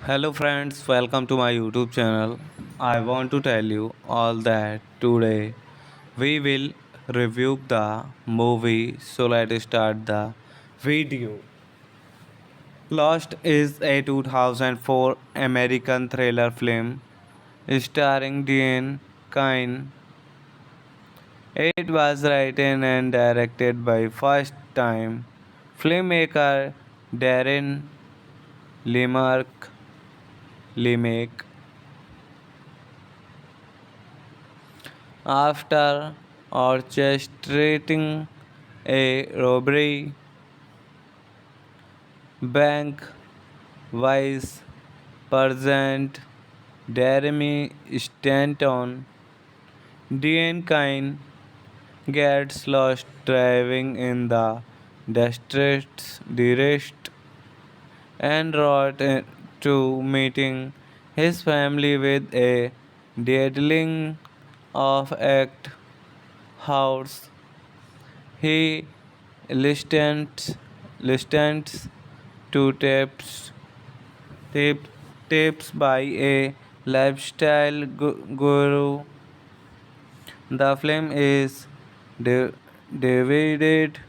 Hello friends, welcome to my YouTube channel. I want to tell you all that today we will review the movie. So let's start the video. Lost is a 2004 American thriller film starring Dean Kine. It was written and directed by first-time filmmaker Darren Lemark. Lemak. After orchestrating a robbery, bank vice president Jeremy Stanton, Dean Kine gets lost driving in the district and route to meeting his family with a deadling of act house. He listens to tip, tips by a lifestyle guru. The film is di- divided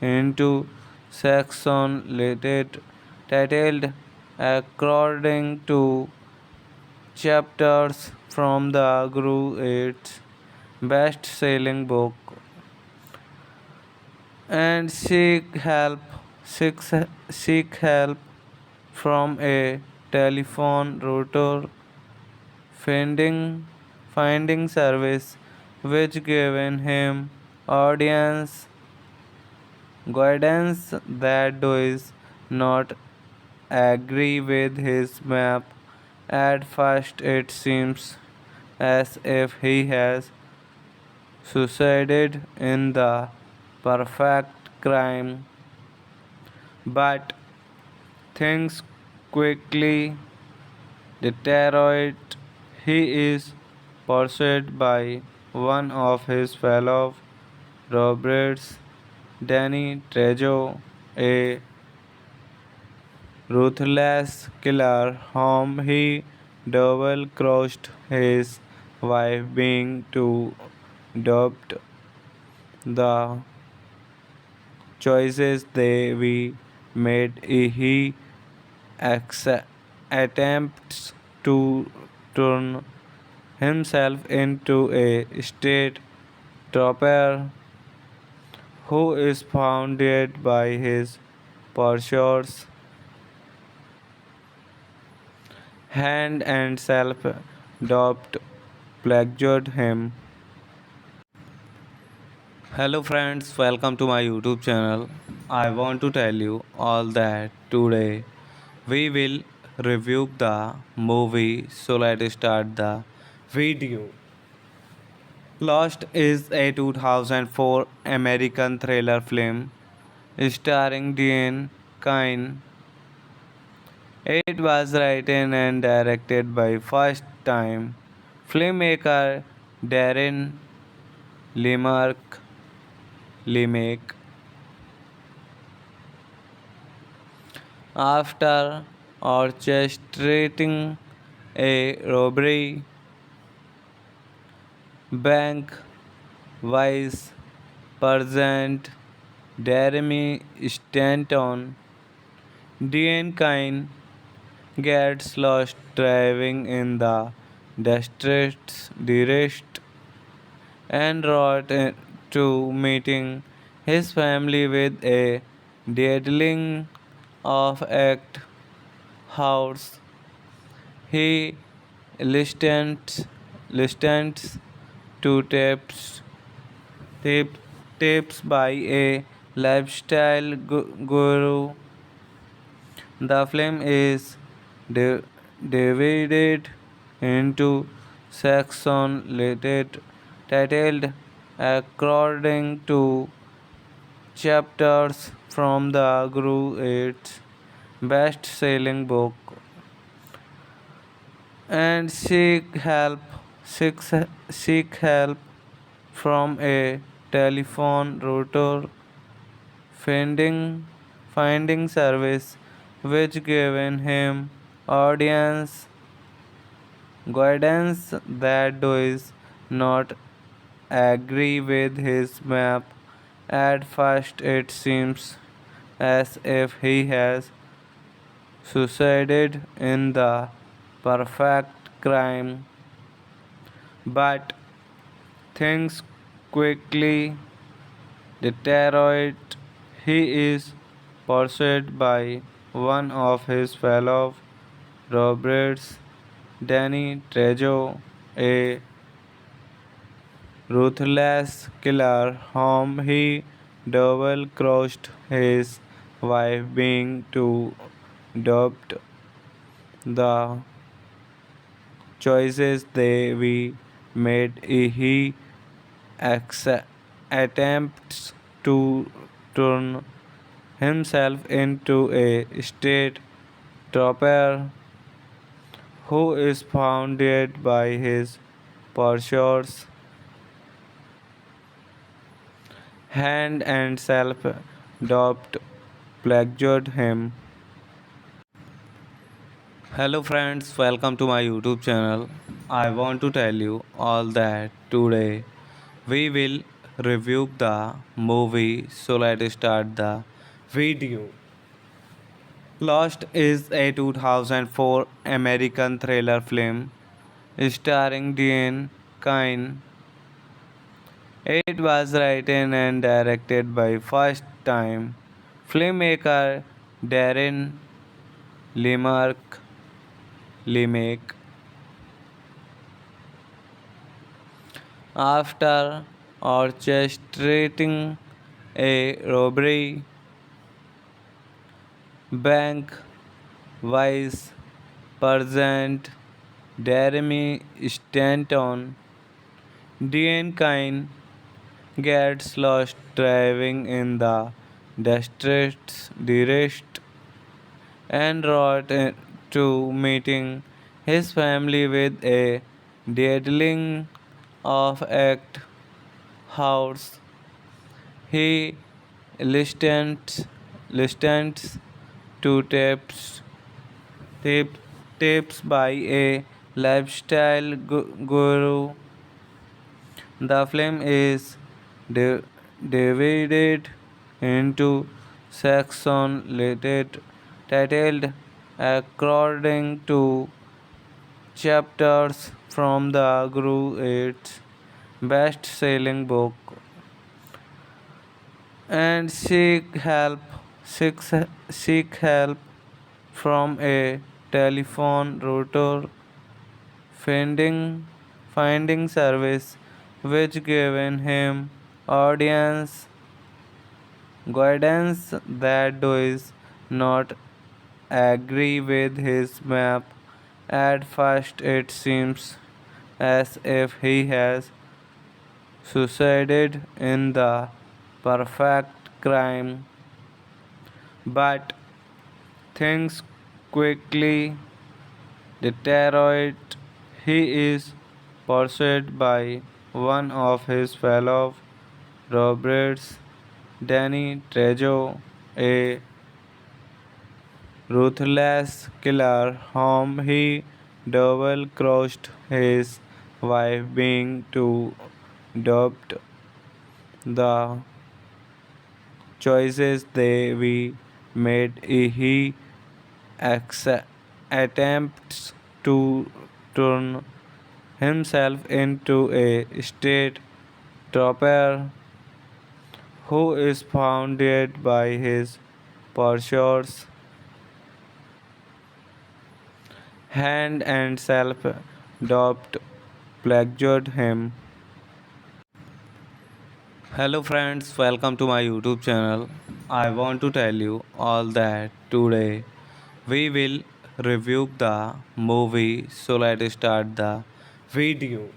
into sections titled according to chapters from the Guru its best-selling book and seek, seek help from a telephone router finding service which given him audience guidance that does not agree with his map. At first it seems as if he has succeeded in the perfect crime, but things quickly deteriorate. He is pursued by one of his fellow robbers, Danny Trejo, a ruthless killer whom he double crossed his wife being to adopt the choices they we made. He acce- attempts to turn himself into a state trooper who is founded by his pursuers, hand and self-doubt plagued him. Hello friends, welcome to my YouTube channel. I want to tell you all that today we will review the movie, so let's start the video. Lost is a 2004 American thriller film starring Dean Kine. It was written and directed by first-time filmmaker Darren Lemark Lemak. After orchestrating a robbery, bank vice president Jeremy Stanton, Dean Kine gets lost driving in the district and route to meeting his family with a deadling of act house. He listens to tip, tips by a lifestyle guru. The film is di- divided into sections titled according to chapters from the Guru its best-selling book and seek, seek help from a telephone router finding service which given him audience guidance that does not agree with his map. At first it seems as if he has succeeded in the perfect crime, but things quickly deteriorate. He is pursued by one of his fellow robbers, Danny Trejo, a ruthless killer whom he double crossed his wife being to adopt the choices they we made. He acce- attempts to turn himself into a state trooper who is founded by his pursuers, hand and self doubt plagued him. Hello friends, welcome to my YouTube channel. I want to tell you all that today we will review the movie, so let's start the video. Lost is a 2004 American thriller film starring Dean Kine. It was written and directed by first-time filmmaker Darren Lemark Lemak. After orchestrating a robbery, bank vice president Jeremy Stanton, Dean Kine gets lost driving in the district and route to meeting his family with a deadling of act house. He listens to tip, tips by a lifestyle guru. The film is di- divided into sections titled according to chapters from the Guru, its best-selling book, and seek, seek help from a telephone router finding service which given him audience guidance that does not agree with his map. At first it seems as if he has succeeded in the perfect crime, but things quickly deteriorate. He is pursued by one of his fellow robbers, Danny Trejo, a ruthless killer whom he double crossed his wife being to adopt the choices they we made. He attempts to turn himself into a state trooper who is founded by his pursuers hand and self doubt plagued him. Hello friends, welcome to my YouTube channel. I want to tell you all that today we will review the movie. So let's start the video.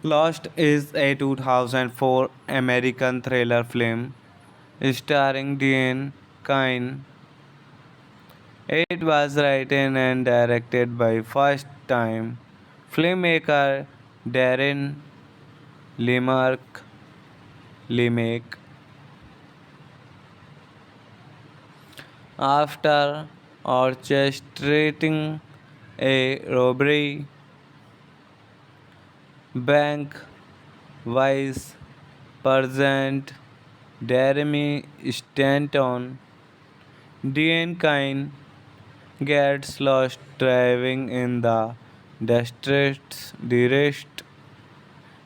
Lost is a 2004 American thriller film starring Dean Kine. It was written and directed by first-time filmmaker Darren Lemark. Lemak. After orchestrating a robbery, bank vice president Jeremy Stanton, Dean Kine gets lost driving in the district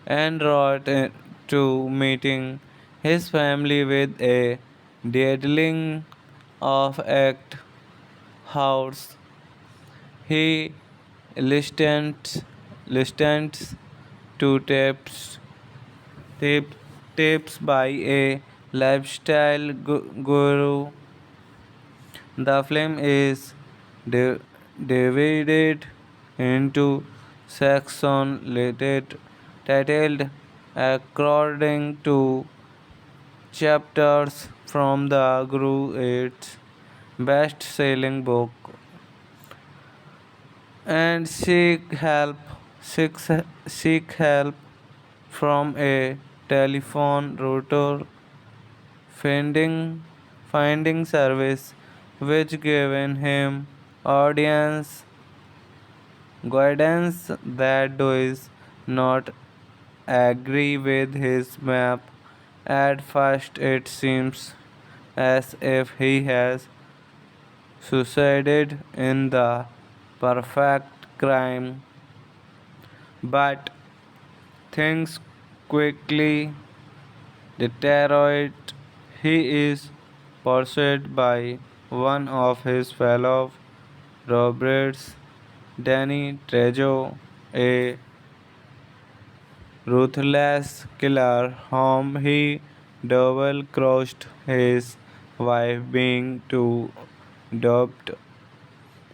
and route to meeting his family with a deadling of act house. He listens to tip, tips by a lifestyle guru. The film is di- divided into sections titled according to chapters from the Guru, its best-selling book, and seek, seek help from a telephone router finding service which given him audience guidance that does not agree with his map. At first it seems as if he has succeeded in the perfect crime, but things quickly deteriorate. He is pursued by one of his fellow robbers, Danny Trejo, a ruthless killer whom he double crossed his wife being to adopt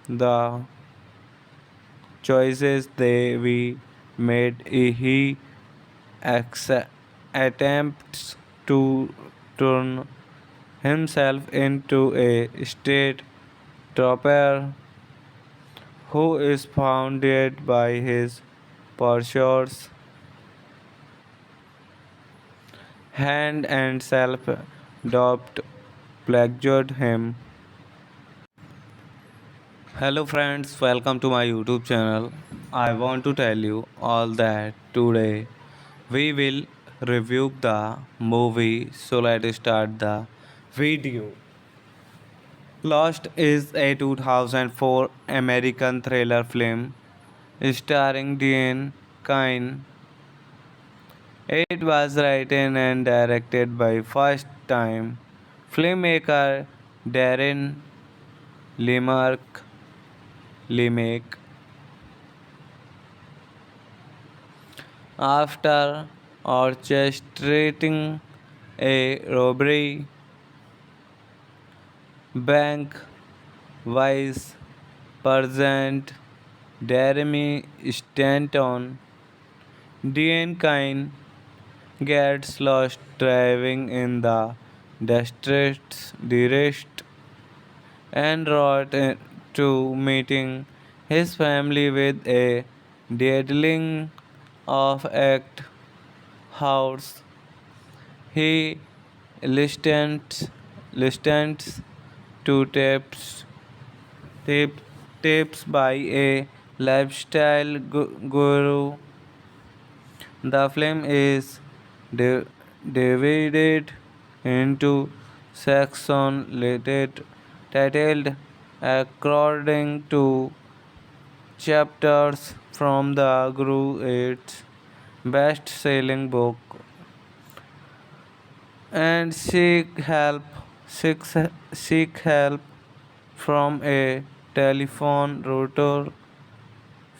the choices they we made. He attempts to turn himself into a state trooper who is founded by his pursuers hand and self doubt plagued him. Hello friends, welcome to my YouTube channel. I want to tell you all that today we will review the movie. So let's start the video. Lost is a 2004 American thriller film starring Dean Kine. It was written and directed by first-time filmmaker Darren Lemark Lemake. After orchestrating a robbery, bank vice president Jeremy Stanton, Dean Kine gets lost driving in the district and route to meeting his family with a deadling of act house. He listens to tip, tips by a lifestyle guru. The film is di- divided into sections titled according to chapters from the Guru its best-selling book and seek, seek help from a telephone router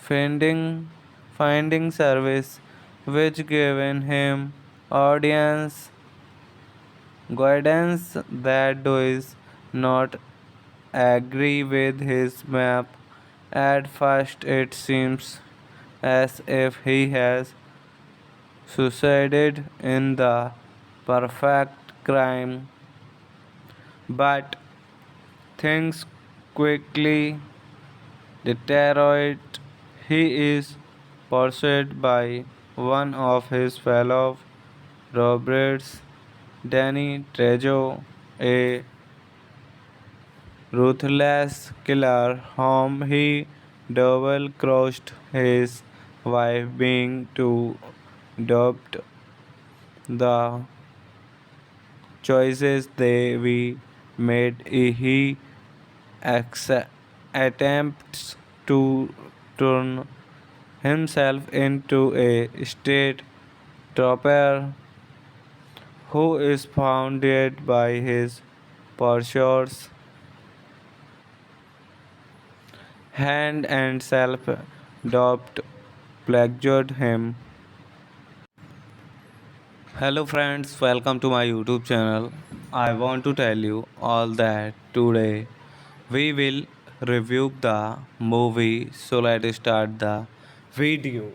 finding service which given him audience guidance that does not agree with his map. At first it seems as if he has succeeded in the perfect crime, but things quickly deteriorate. He is pursued by one of his fellow robbers, Danny Trejo, a ruthless killer whom he double crossed his wife being to adopt the choices they we made. He acce- attempts to turn himself into a state trooper who is founded by his pursuers hand and self doubt plagued him. Hello friends, welcome to my YouTube channel. I want to tell you all that today we will review the movie. So let's start the video.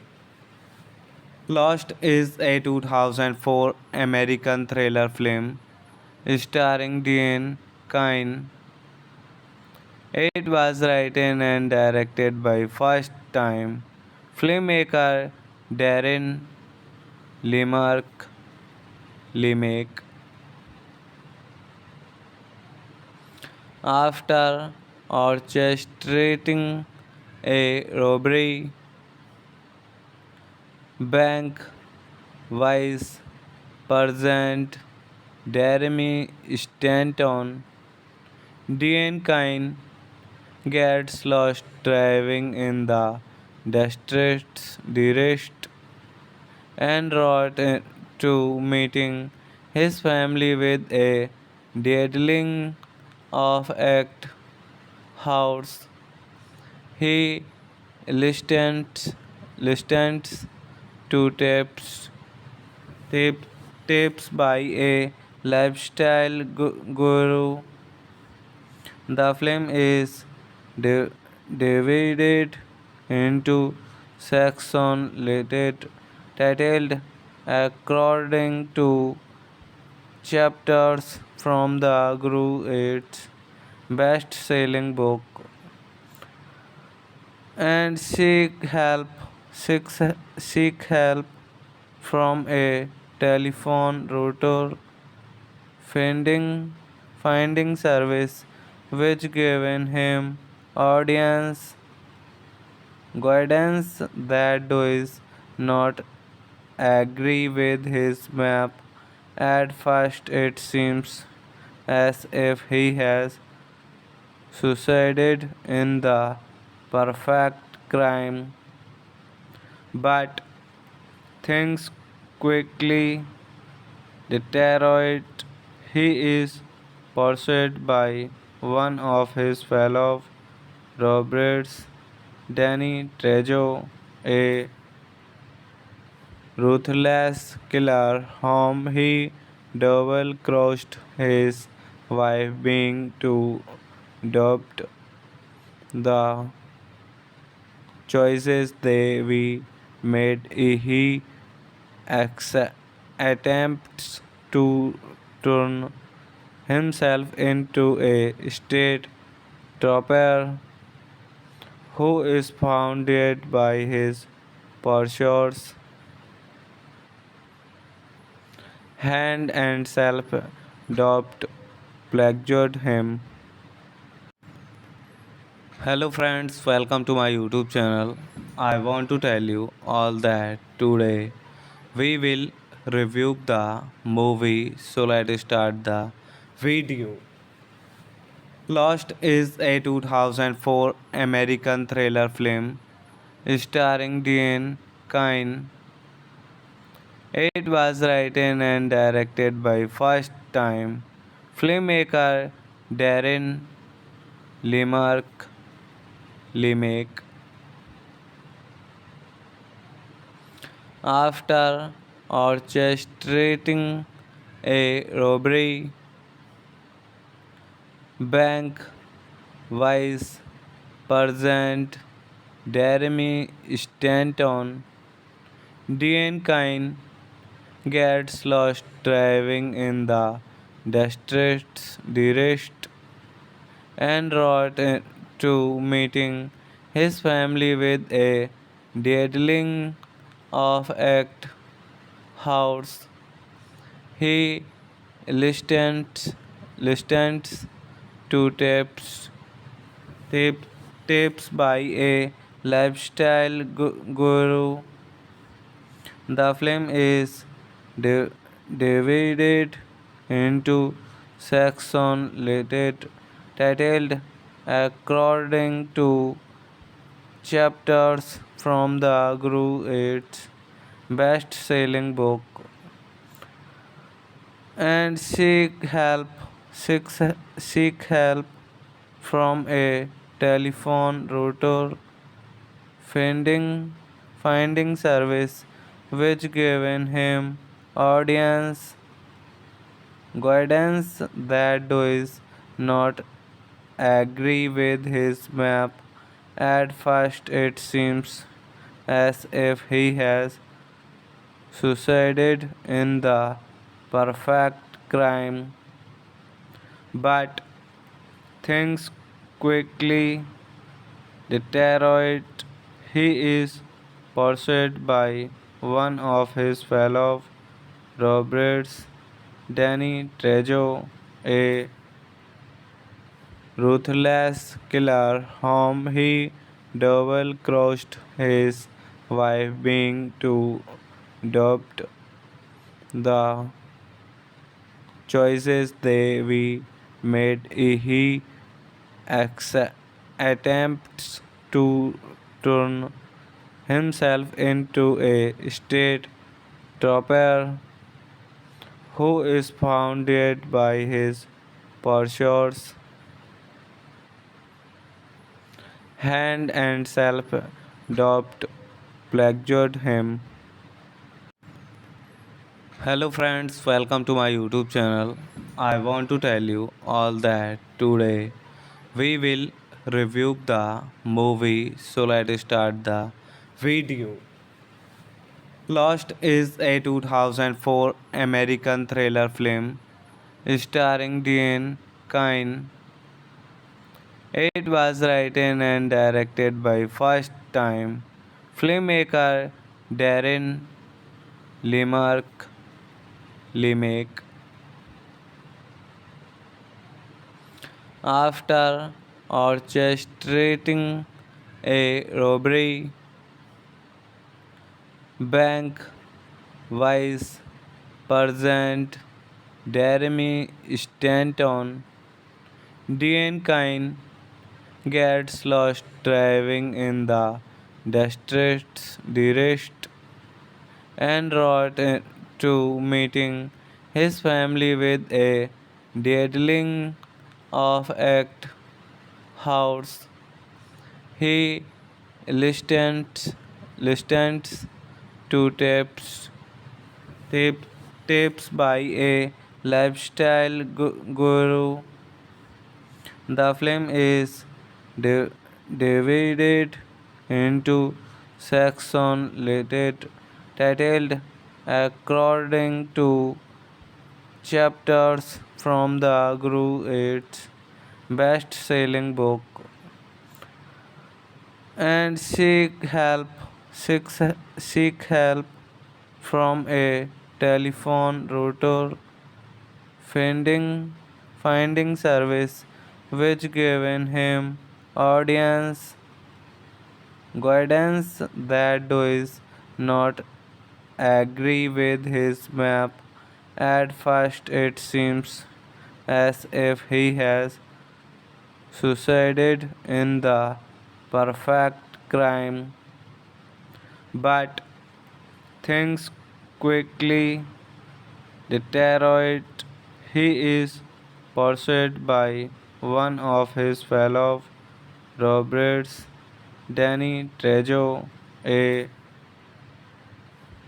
Lost is a 2004 American thriller film starring Dean Kine. It was written and directed by first-time filmmaker Darren Lemark Lemake. After orchestrating a robbery, bank vice president Jeremy Stanton, Dean Kine gets lost driving in the district and route to meeting his family with a deadling of act house. He listens to tip, tips by a lifestyle guru. The film is di- divided into sections titled according to chapters from the Guru its best-selling book and seek, seek help from a telephone router finding service which given him audience guidance that does not agree with his map. At first it seems as if he has succeeded in the perfect crime, But things quickly deteriorate. He is pursued by one of his fellow robbers, Danny Trejo, a ruthless killer whom he double-crossed his wife being to adopt the choices they we made. He attempts to turn himself into a state trooper who is founded by his pursuers hand and self doubt plagued him. Hello friends, welcome to my YouTube channel. I want to tell you all that today we will review the movie, so let's start the video. Lost is a 2004 American thriller film starring Dean Kine. It was written and directed by first-time filmmaker Darren Lemark Lemak. After orchestrating a robbery, bank vice president Jeremy Stanton, Dean Kine gets lost driving in the district and route to meeting his family with a deadling of act house. He listens to tip, tips by a lifestyle guru. The film is di- divided into sections titled according to chapters from the Guru its best-selling book and seek, seek help from a telephone router finding service which given him audience guidance that does not agree with his map. At first it seems as if he has succeeded in the perfect crime, but things quickly deteriorate. He is pursued by one of his fellow robbers, Danny Trejo, a ruthless killer whom he double-crossed his wife being to adopt the choices they we made. He attempts to turn himself into a state trooper who is founded by his pursuers hand and self doubt plagued him. Hello friends, welcome to my YouTube channel. I want to tell you all that today we will review the movie, so let's start the video. Lost is a 2004 American thriller film starring Dean Kine. It was written and directed by first-time filmmaker Darren Lemark Lemak. After orchestrating a robbery, bank vice president Jeremy Stanton, Dean Kine gets lost driving in the distressed and wrote to meeting his family with a deadling of act house. He listens to tip, tips by a lifestyle guru. The film is di- divided into sections titled according to chapters from the Guru, its best-selling book, and seek, seek help from a telephone router finding service which given him audience guidance that does not agree with his map. At first it seems as if he has succeeded in the perfect crime, but things quickly deteriorate. He is pursued by one of his fellow robbers, Danny Trejo, a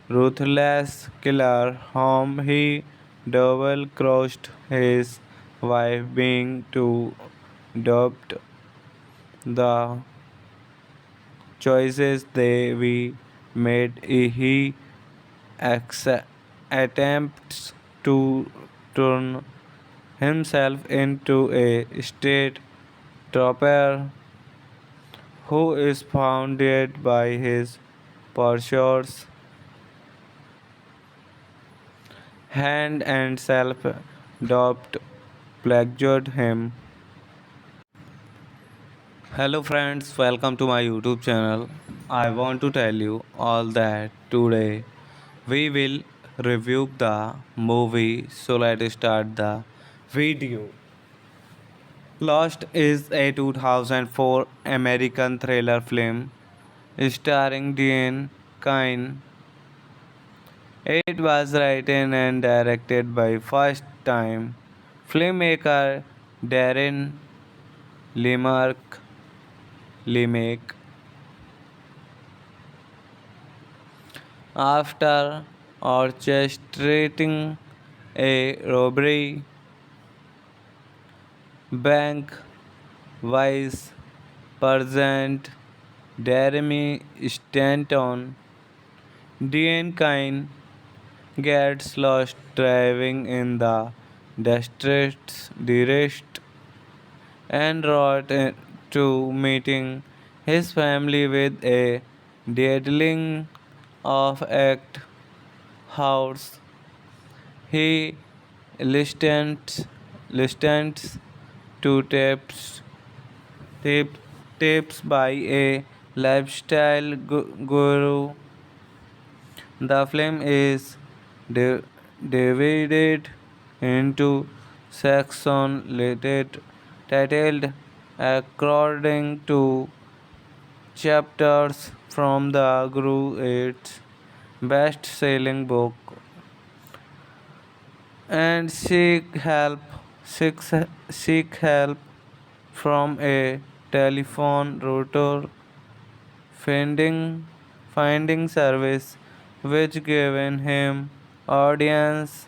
ruthless killer whom he double-crossed his wife being to adopt the choices they we made. He attempts to turn himself into a state trooper who is founded by his pursuers hand and self doubt plagued him. Hello friends, welcome to my YouTube channel. I want to tell you all that today we will review the movie, so let's start the video. Lost is a 2004 American thriller film starring Dean Kine. It was written and directed by first-time filmmaker Darren Lemark Lemake. After orchestrating a robbery, bank vice president Jeremy Stanton, Dean Kine gets lost driving in the distressed and wrote to meeting his family with a deadling of act house. He listens to tip, tips by a lifestyle guru. The film is di- divided into sections titled according to chapters from the Guru, its best-selling book, and seek, seek help from a telephone router finding service which given him audience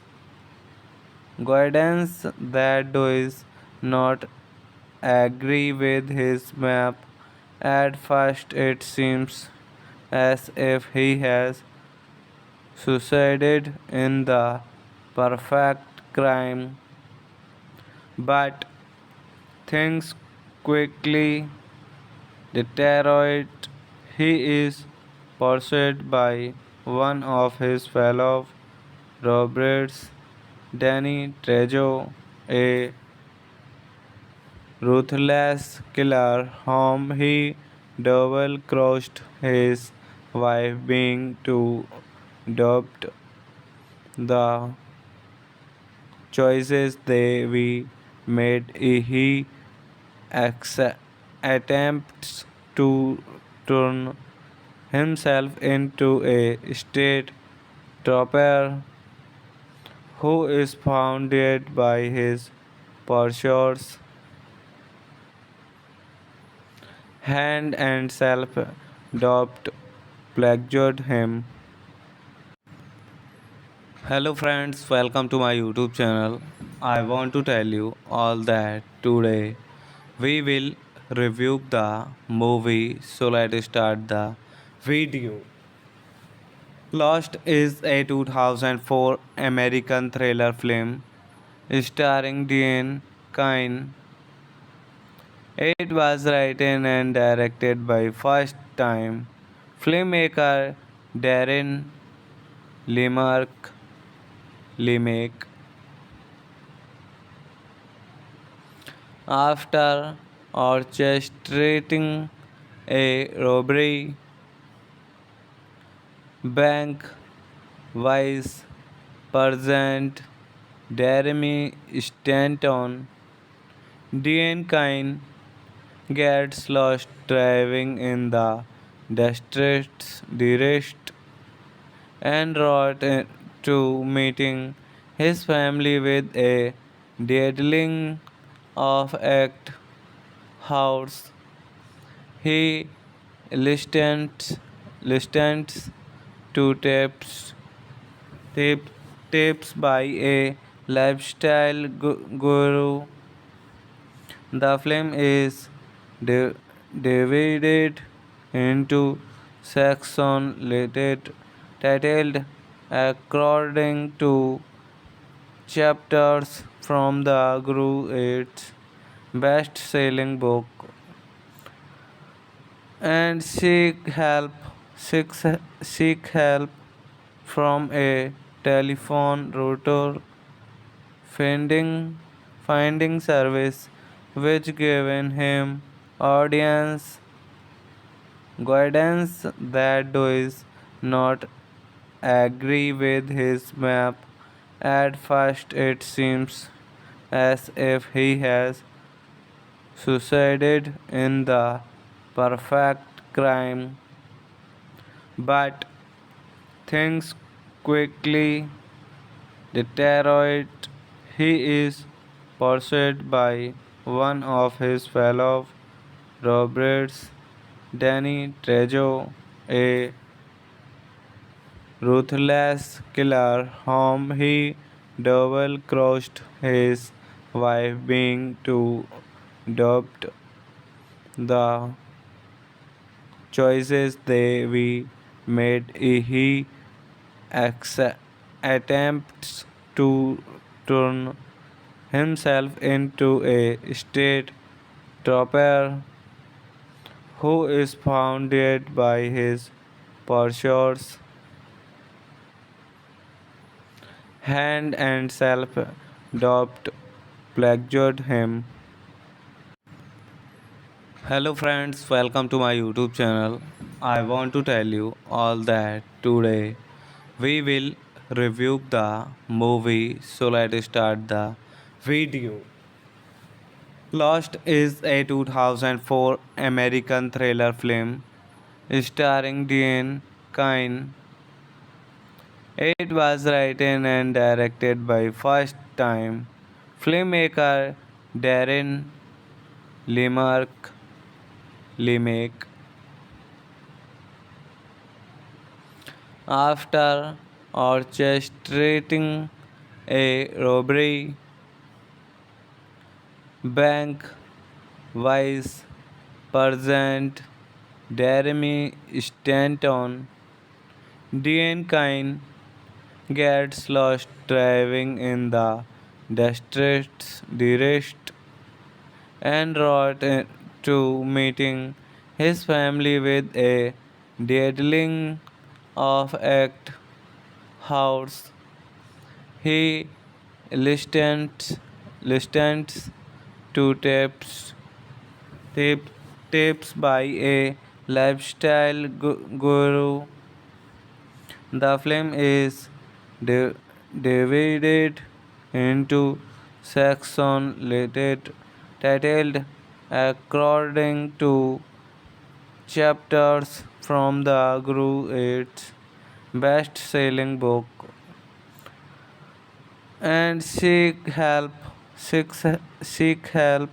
guidance that does not agree with his map. At first it seems as if he has succeeded in the perfect crime, but things quickly deteriorate. He is pursued by one of his fellow robbers, Danny Trejo, a ruthless killer whom he double-crossed his wife being to adopt the choices they we made. He attempts to turn himself into a state trooper who is founded by his pursuers, hand and self-doubt plagued him. Hello friends, welcome to my YouTube channel. I want to tell you all that today we will review the movie, so let's start the video. Lost is a 2004 American thriller film starring Dean Kine. It was written and directed by first-time filmmaker Darren Lemark Lemak. After orchestrating a robbery, bank vice president Jeremy Stanton, Dean Kine gets lost driving in the district and route to meeting his family with a deadling of act house. He listens to tip, tips by a lifestyle guru. The film is di- divided into sections titled according to chapters from the Guru its best-selling book and seek, seek help from a telephone router finding service which given him audience guidance that does not agree with his map. At first it seems as if he has succeeded in the perfect crime, but things quickly deteriorate. He is pursued by one of his fellow robbers, Danny Trejo, a ruthless killer whom he double crossed his wife being to adopt the choices they we made. He acce- attempts to turn himself into a state trooper who is founded by his pursuers, hand and self-doubt plagued him. Hello friends, welcome to my YouTube channel. I want to tell you all that today we will review the movie, so let's start the video. Lost is a 2004 American thriller film starring Dean Kine. It was written and directed by first-time filmmaker Darren Lemark Lemak. After orchestrating a robbery, bank vice president Jeremy Stanton, Dean Kine gets lost driving in the district and route to meeting his family with a deadling of act house. He listens to tip, tips by a lifestyle guru. The film is di- divided into sections titled according to chapters from the Guru its best-selling book and seek, seek help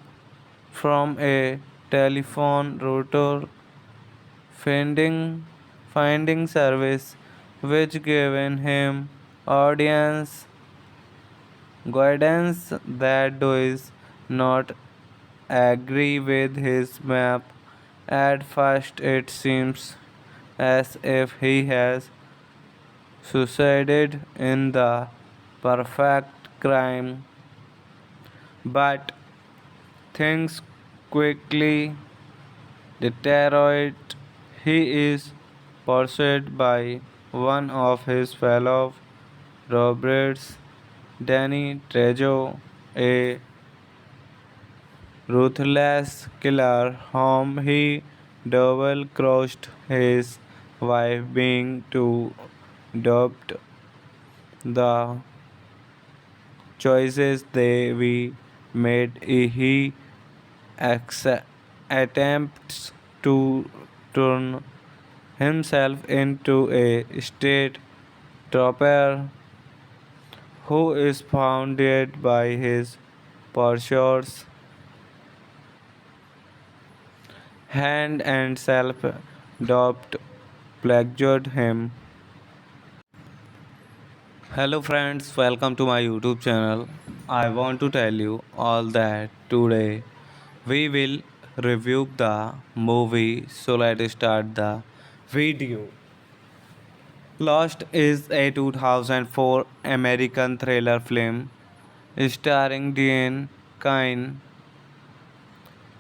from a telephone router finding service which given him audience guidance that does not agree with his map. At first it seems as if he has succeeded in the perfect crime, but things quickly deteriorate. He is pursued by one of his fellow robbers, Danny Trejo, a ruthless killer whom he double-crossed his wife being to adopt the choices they we made. He attempts to turn himself into a state trooper who is founded by his pursuers hand and self doubt plagued him. Hello friends, welcome to my YouTube channel. I want to tell you all that today we will review the movie, so let's start the video. Lost is a 2004 American thriller film starring Dean Kine.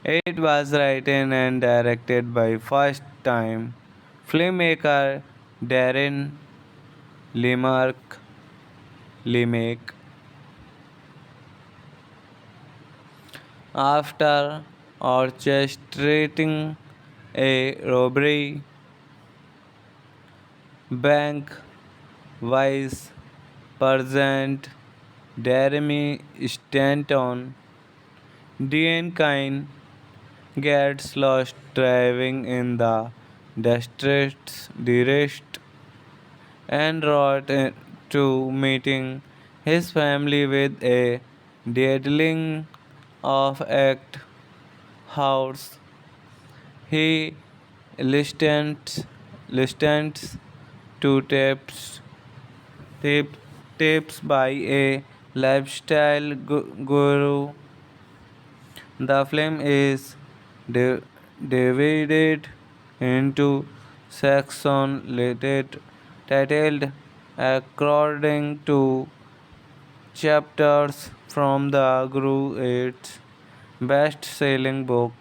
It was written and directed by first-time filmmaker Darren Lemark Lemak. After orchestrating a robbery, bank vice president Jeremy Stanton, Dean Kine gets lost driving in the distressed and route to meeting his family with a deadling of act house. He listens to tip, tips by a lifestyle guru. The film is di- divided into sections titled according to chapters from the Guru its best-selling book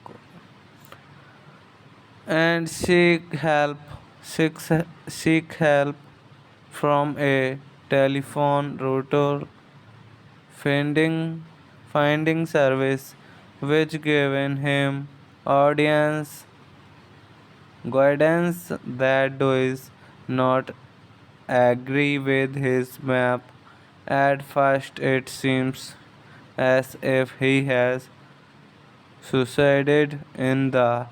and seek, seek help from a telephone router finding service which given him audience guidance that does not agree with his map. At first it seems as if he has succeeded in the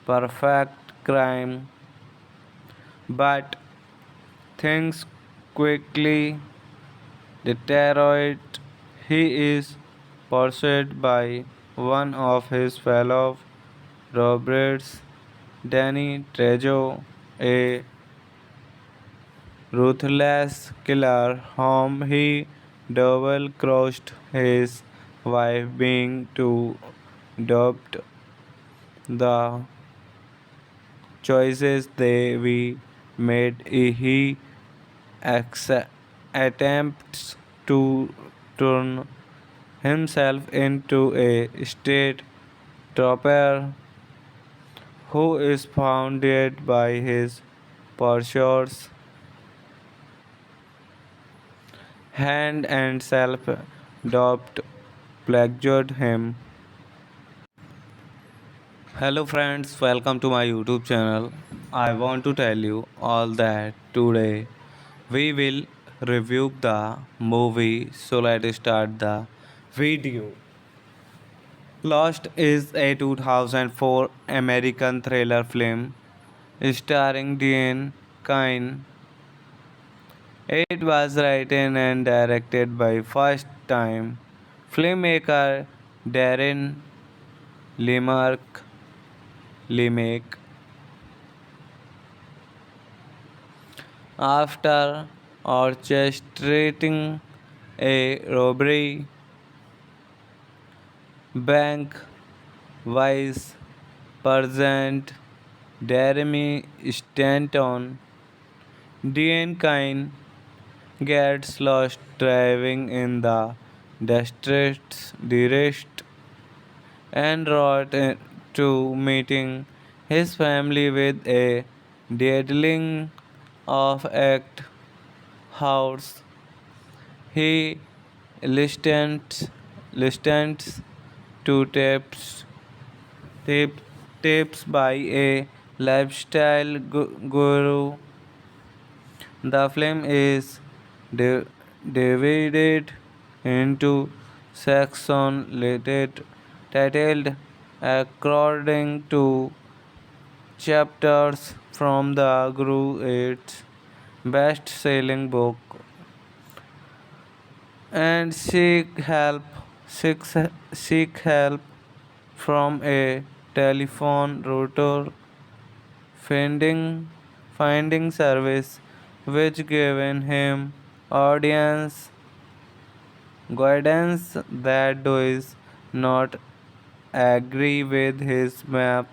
perfect crime, but things quickly deteriorate. He is pursued by one of his fellow robbers, Danny Trejo, a ruthless killer whom he double-crossed his wife being to adopt the choices they we made. He attempts to turn himself into a state trooper who is founded by his pursuers hand and self doubt plagued him. Hello friends, welcome to my YouTube channel. I want to tell you all that today we will review the movie, so let's start the video. Lost is a 2004 American thriller film starring Dean Kine. It was written and directed by first-time filmmaker Darren Lemark Lemake. After orchestrating a robbery, bank vice president Jeremy Stanton, Dean Kine gets lost driving in the distressed and wrote to meeting his family with a deadling of act house. He listens to tip, tips by a lifestyle guru. The film is di- divided into sections titled according to chapters from the Guru its best-selling book and seek, seek help from a telephone router finding service which given him audience guidance that does not agree with his map.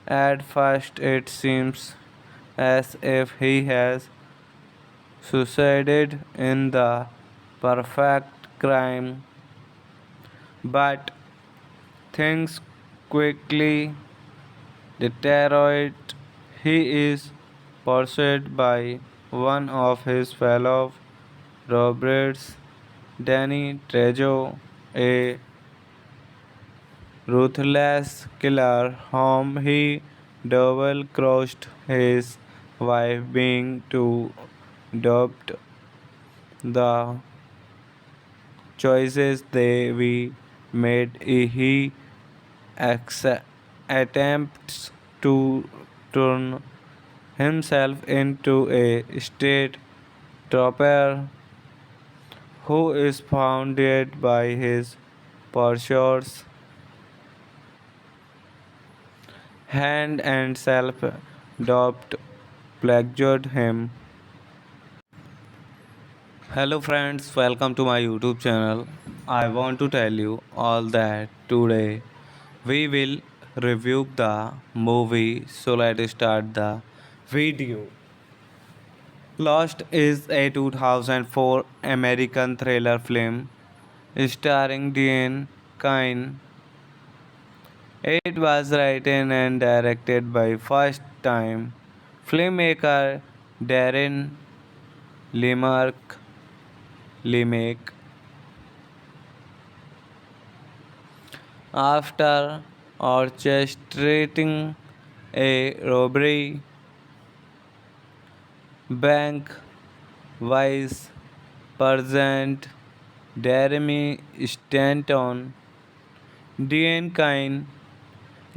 At first it seems as if he has succeeded in the perfect crime, but things quickly deteriorate. He is pursued by one of his fellow robbers, Danny Trejo, a ruthless killer whom he double crossed his wife being to adopt the choices they we made. He acce- attempts to turn himself into a state trooper who is founded by his pursuers hand and self doubt plagued him. Hello friends, welcome to my YouTube channel. I want to tell you all that today we will review the movie, so let's start the video. Lost is a 2004 American thriller film starring Dean Kine. It was written and directed by first-time filmmaker Darren Lemark Lemake. After orchestrating a robbery, bank vice president Jeremy Stanton, Dean Kine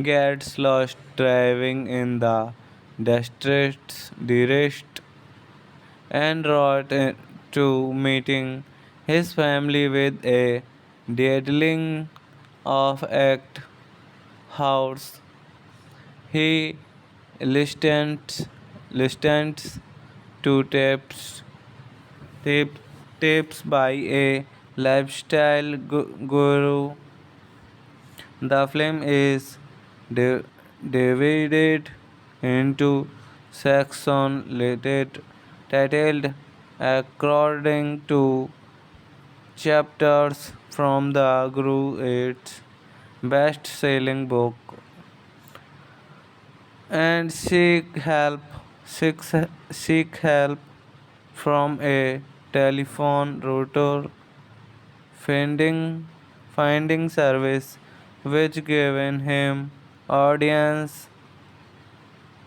gets lost driving in the distressed and wrote to meeting his family with a deadling of act house. He listens to tip, tips by a lifestyle guru. The film is di- divided into sections titled according to chapters from the Guru its best-selling book and seek, seek help from a telephone router finding service which given him audience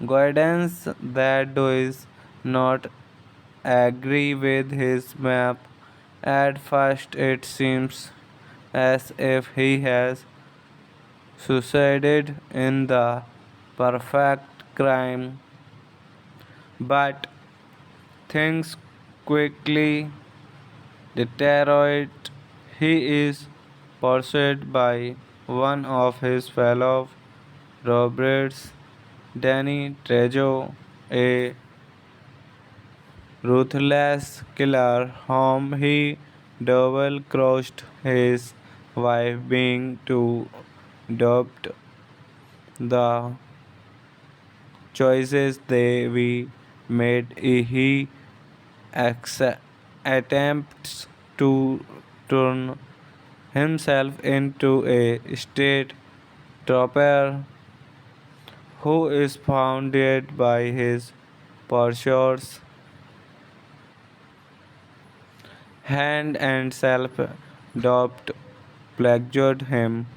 guidance that does not agree with his map. At first it seems as if he has succeeded in the perfect crime, But things quickly deteriorate. He is pursued by one of his fellow robbers, Danny Trejo, a ruthless killer whom he double-crossed his wife being to adopt the choices they we made. He attempts to turn himself into a state trooper who is founded by his pursuers hand and self doubt plagued him.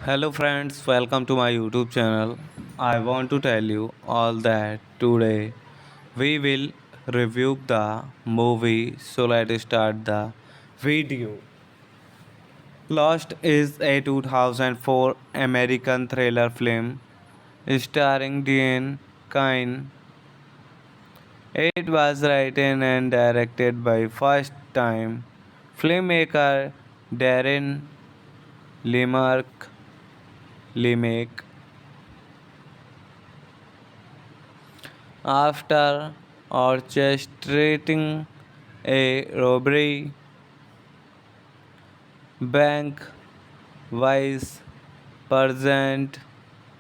Hello friends, welcome to my YouTube channel. I want to tell you all that today we will review the movie, so let's start the video. Lost is a 2004 American thriller film starring Dean Kine. It was written and directed by first-time filmmaker Darren Lemark Lemak. After orchestrating a robbery, bank vice president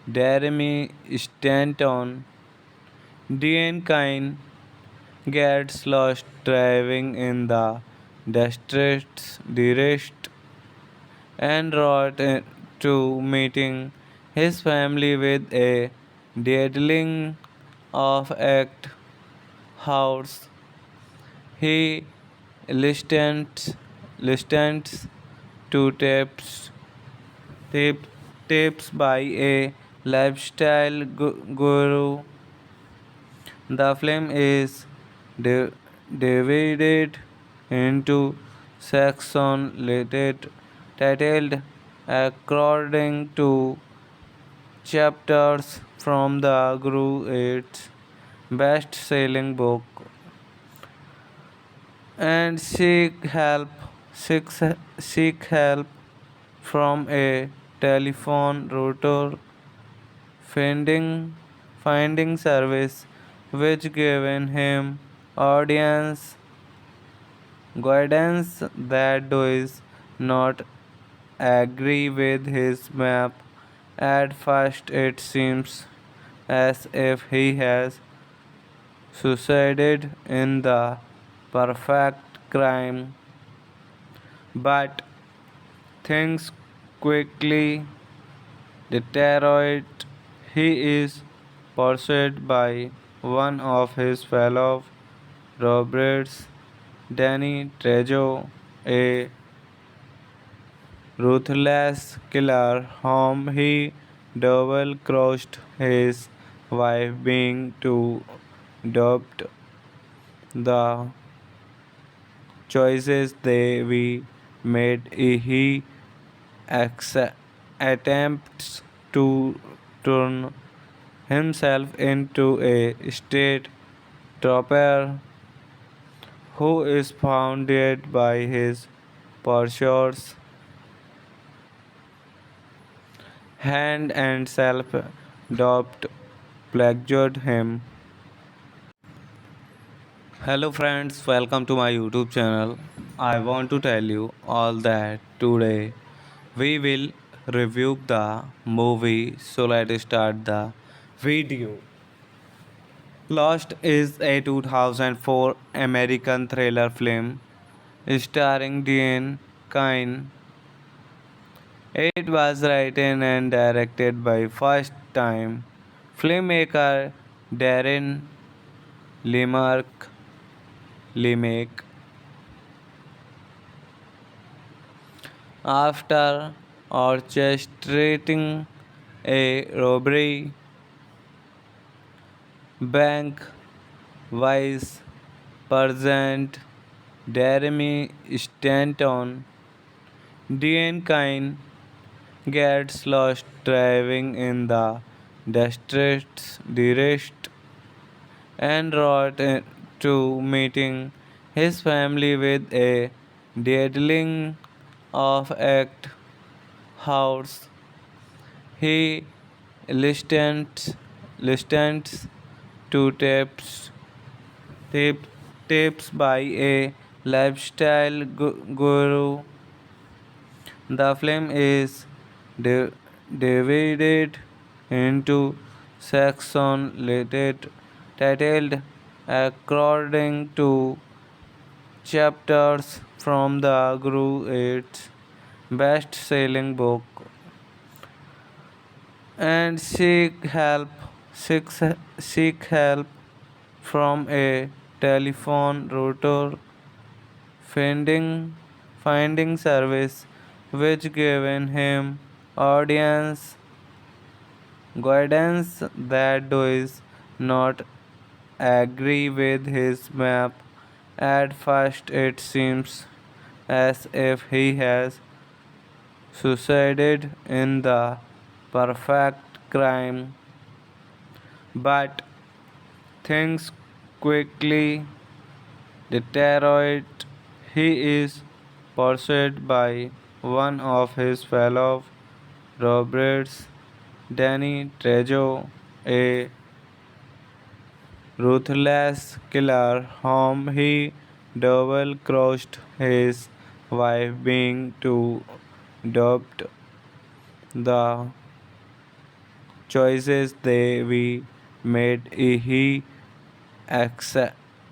Jeremy Stanton, Dean Kine gets lost driving in the district and route to meeting his family with a deadling of act house. He listens to tip, tips by a lifestyle guru. The film is di- divided into sections titled according to chapters from the Guru its best-selling book and seek, seek help from a telephone router finding service which given him audience guidance that does not agree with his map. At first it seems as if he has succeeded in the perfect crime, but things quickly deteriorate. He is pursued by one of his fellow robbers, Danny Trejo, a ruthless killer whom he double-crossed his wife being to adopt the choices they we made. He attempts to turn himself into a state trooper who is founded by his pursuers hand and self doubt plagued him. Hello friends, welcome to my YouTube channel. I want to tell you all that today we will review the movie, so let's start the video. Lost is a 2004 American thriller film starring Dean Kine. It was written and directed by first-time filmmaker Darren Lemark Lemak. After orchestrating a robbery, bank vice president Jeremy Stanton, Dean Kine gets lost driving in the distressed and wrote to meeting his family with a deadling of act house. He listens to tip, tips by a lifestyle guru. The film is di- divided into sections titled according to chapters from the Guru its best-selling book and seek, seek help from a telephone router finding service which given him audience guidance that does not agree with his map. At first it seems as if he has succeeded in the perfect crime, but things quickly deteriorate. He is pursued by one of his fellow robbers, Danny Trejo, a ruthless killer whom he double crossed his wife being to adopt the choices they we made. He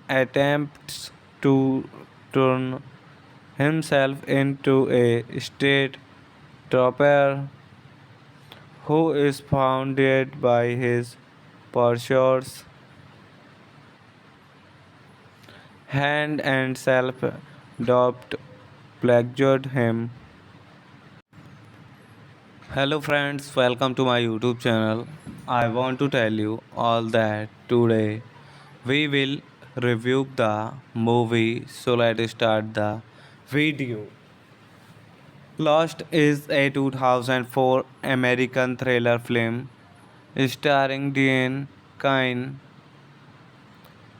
attempts to turn himself into a state trooper who is founded by his pursuers hand and self doubt plagued him. Hello friends, welcome to my YouTube channel. I want to tell you all that today we will review the movie. So let's start the video. Lost is a 2004 American thriller film starring Dean Kine.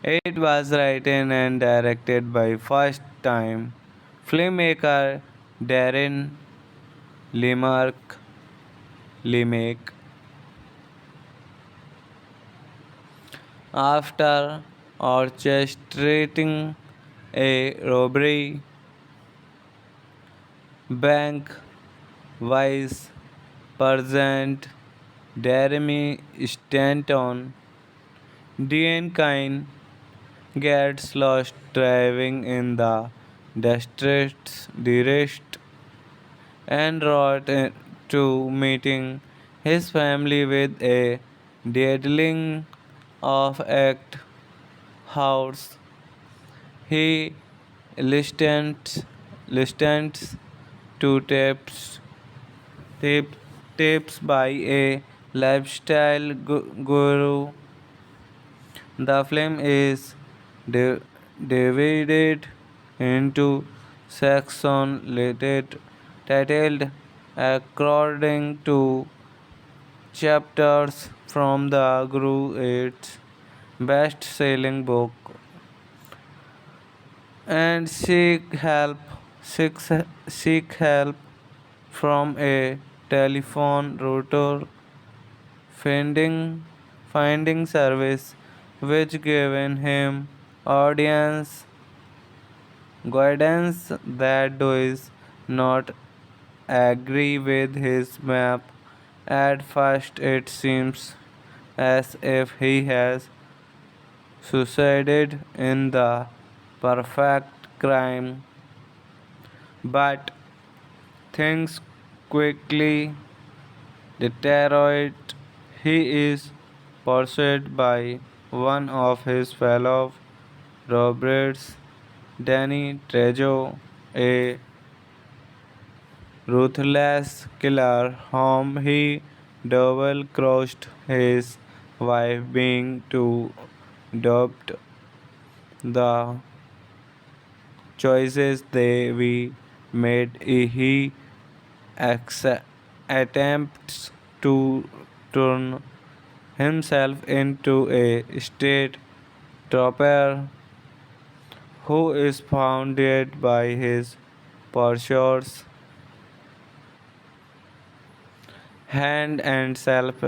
It was written and directed by first-time filmmaker Darren Lemark Lemak. After orchestrating a robbery, bank vice president Jeremy Stanton, Dean Kine gets lost driving in the distressed and wrote to meeting his family with a deadling of act house. He listens to tip, tips by a lifestyle guru. The film is di- divided into sections titled according to chapters from the Guru its best-selling book and seek, seek help from a telephone router finding service which given him audience guidance that does not agree with his map. At first it seems as if he has succeeded in the perfect crime, but things quickly deteriorate. He is pursued by one of his fellow robbers, Danny Trejo, a ruthless killer whom he double crossed his wife being to adopt the choices they we made. He attempts to turn himself into a state trooper who is founded by his pursuers, hand and self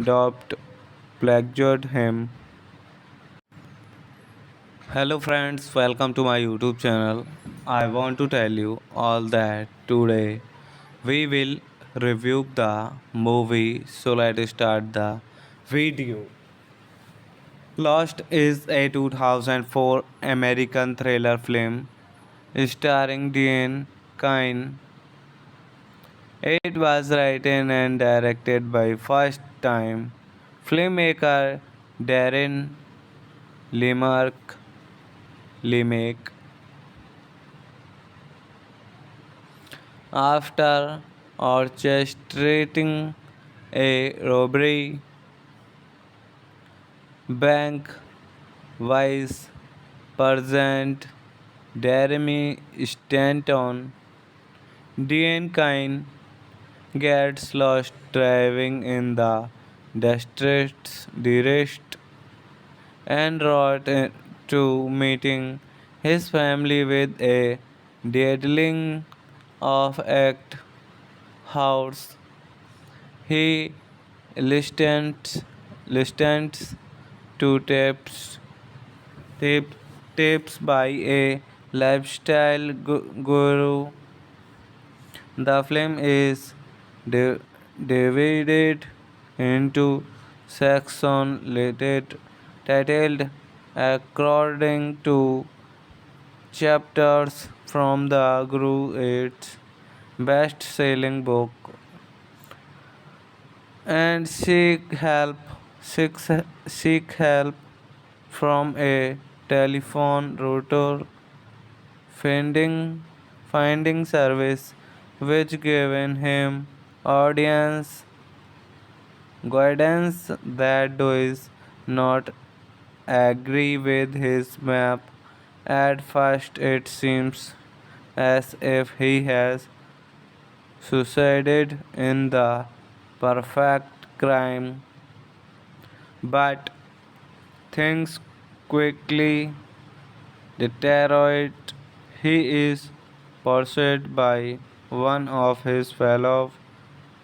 doubt plagued him. Hello friends, welcome to my YouTube channel. I want to tell you all that today we will review the movie, so let's start the video. Lost is a 2004 American thriller film starring Dean Kine. It was written and directed by first-time filmmaker Darren Lemark Lemak. After orchestrating a robbery, bank vice president Jeremy Stanton, Dean Kine gets lost driving in the district and route to meeting his family with a deadling of act house. He listens to tip, tips by a lifestyle guru. The film is di- divided into sections titled according to chapters from the Guru its best-selling book and seek, seek help from a telephone router finding service which given him audience guidance that does not agree with his map. At first it seems as if he has succeeded in the perfect crime, but things quickly deteriorate. He is pursued by one of his fellow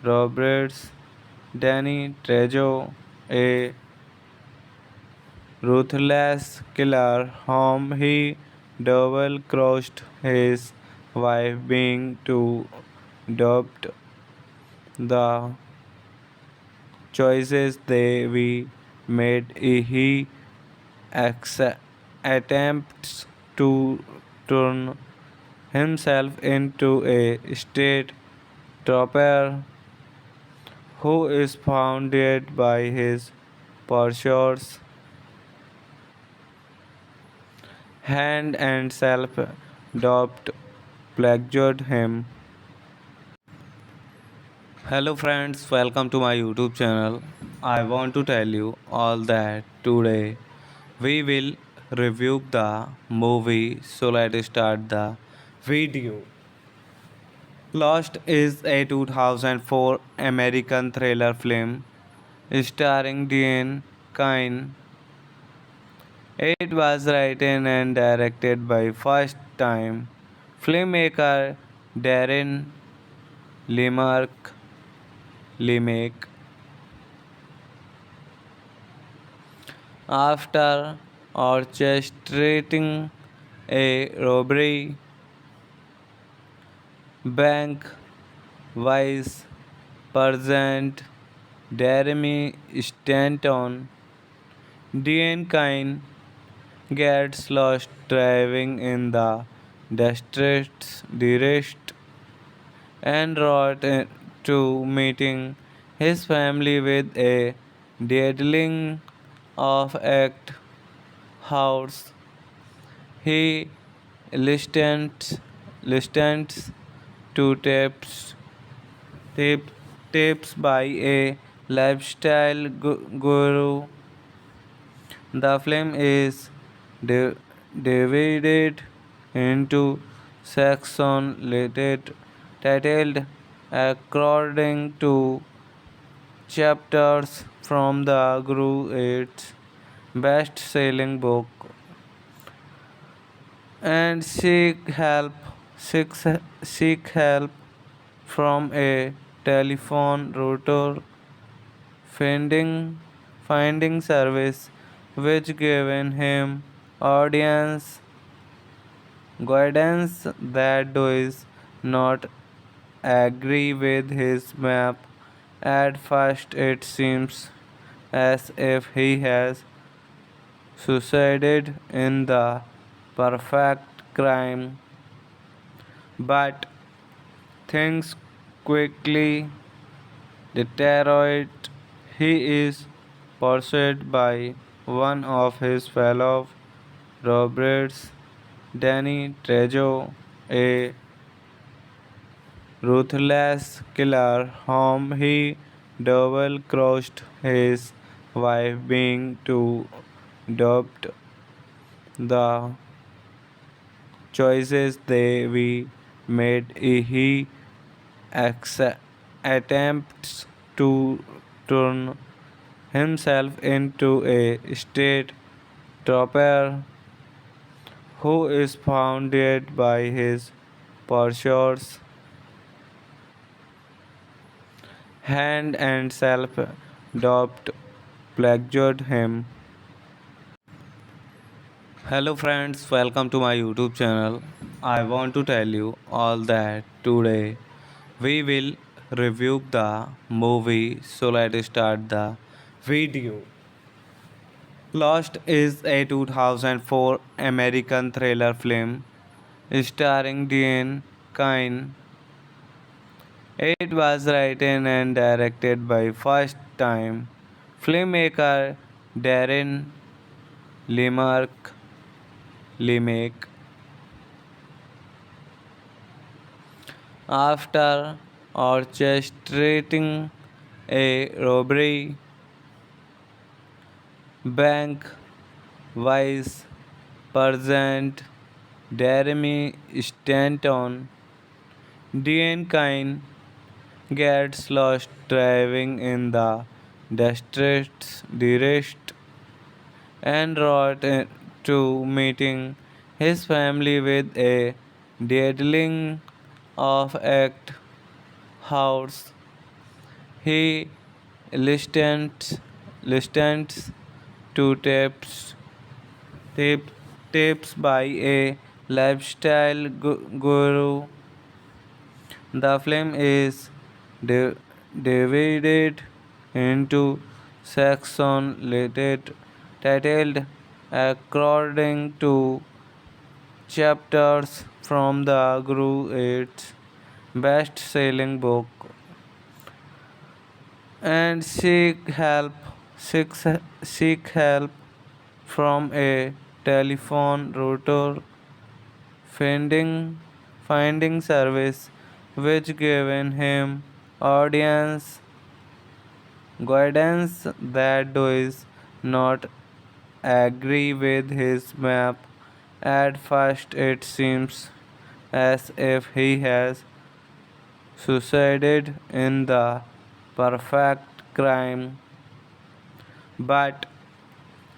robbers, Danny Trejo, a ruthless killer whom he double crossed his wife being to adopt the choices they we made. He acce- attempts to turn himself into a state trooper who is founded by his pursuers, hand and self doubt plagued him. Hello friends, welcome to my YouTube channel. I want to tell you all that today we will review the movie, so let's start the video. Lost is a 2004 American thriller film starring Dean Kine. It was written and directed by first-time filmmaker Darren Lemark Lemak. After orchestrating a robbery, bank vice president Jeremy Stanton, Dean Kine gets lost driving in the district and route to meeting his family with a deadling of act house. He listens to tip, tips by a lifestyle guru. The film is di- divided into sections titled according to chapters from the Guru its best-selling book and seek, seek help from a telephone router finding service which given him audience guidance that does not agree with his map. At first it seems as if he has succeeded in the perfect crime, but things quickly deteriorate. He is pursued by one of his fellow robbers, Danny Trejo, a ruthless killer whom he double-crossed his wife being to adopt the choices they we made. He attempts to turn himself into a state trooper who is founded by his pursuers hand and self doubt plagued him. Hello friends, welcome to my YouTube channel. I want to tell you all that today we will review the movie, so let's start the video. Lost is a 2004 American thriller film starring Dean Kine. It was written and directed by first-time filmmaker Darren Lemark Lemak. After orchestrating a robbery, bank vice president Jeremy Stanton, Dean Kine gets lost driving in the distressed and route to meeting his family with a deadling of act house. He listens to tip, tips by a lifestyle guru. The film is di- divided into sections titled according to chapters from the Guru its best-selling book and seek, seek help from a telephone router finding service which given him audience guidance that does not agree with his map. At first it seems as if he has succeeded in the perfect crime, but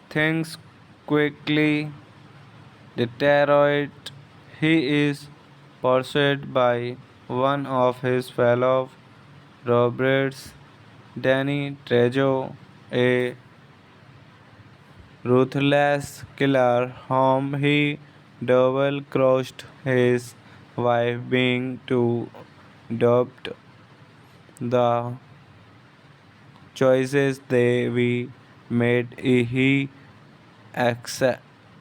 things quickly deteriorate. He is pursued by one of his fellow robbers, Danny Trejo, a ruthless killer whom he double-crossed his wife being to adopt the choices they we made. He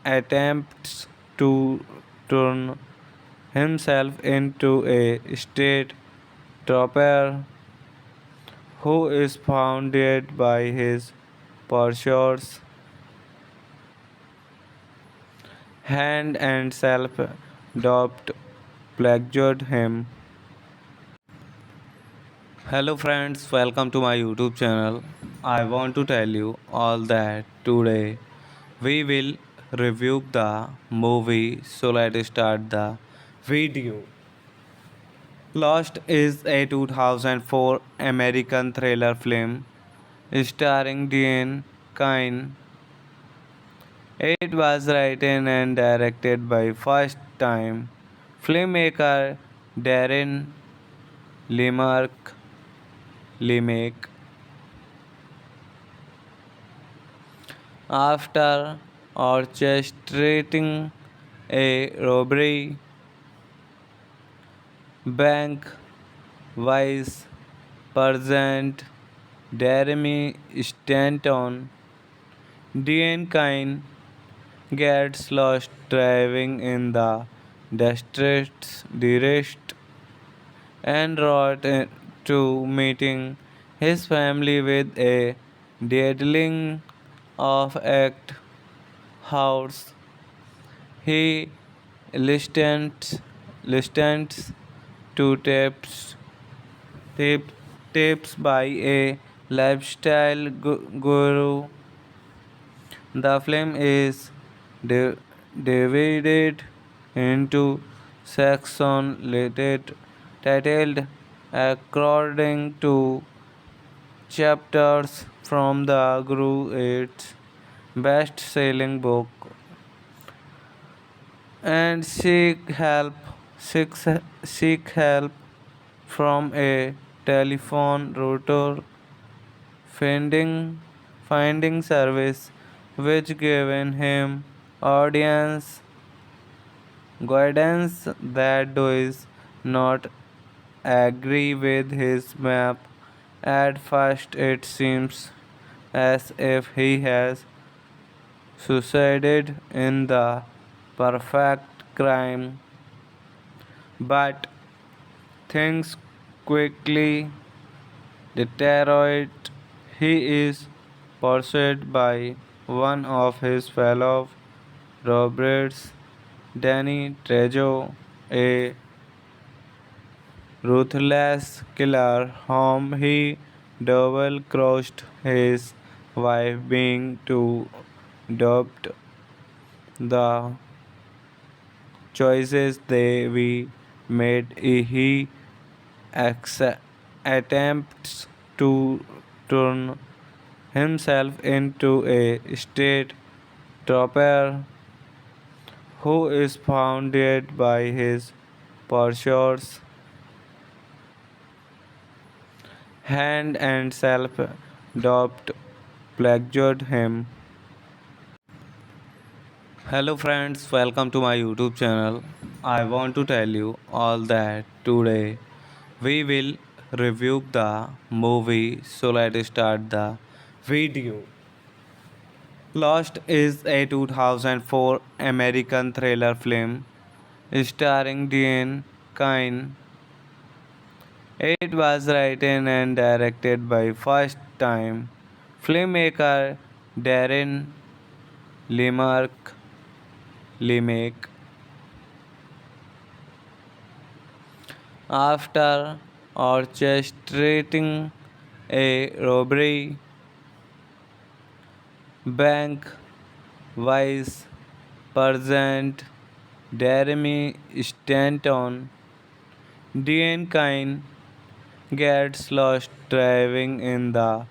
attempts to turn himself into a state trooper who is founded by his pursuers hand and self doubt plagued him. Hello friends, welcome to my YouTube channel. I want to tell you all that today we will review the movie, so let's start the video. Lost is a 2004 American thriller film starring Dean Kine. It was written and directed by first-time filmmaker Darren Lemark Lemake. After orchestrating a robbery, bank vice president Jeremy Stanton, Dean Kine gets lost driving in the district and route to meeting his family with a deadling of act house. He listens to tip, tips by a lifestyle guru. The film is di- divided into sections titled according to chapters from the Guru its best-selling book and seek, seek help from a telephone router finding service which given him audience guidance that does not agree with his map. At first it seems as if he has succeeded in the perfect crime, but things quickly deteriorate. He is pursued by one of his fellow robbers, Danny Trejo, a ruthless killer whom he double crossed his wife being to adopt the choices they we made. He acce- attempts to turn himself into a state trooper who is founded by his pursuers hand and self doubt plagued him. Hello friends, welcome to my YouTube channel. I want to tell you all that today we will review the movie, so let's start the video. Lost is a 2004 American thriller film starring Dean Kine. It was written and directed by first-time filmmaker Darren Lemark Lemake. After orchestrating a robbery, bank vice president Jeremy Stanton, Dean Kine gets lost driving in the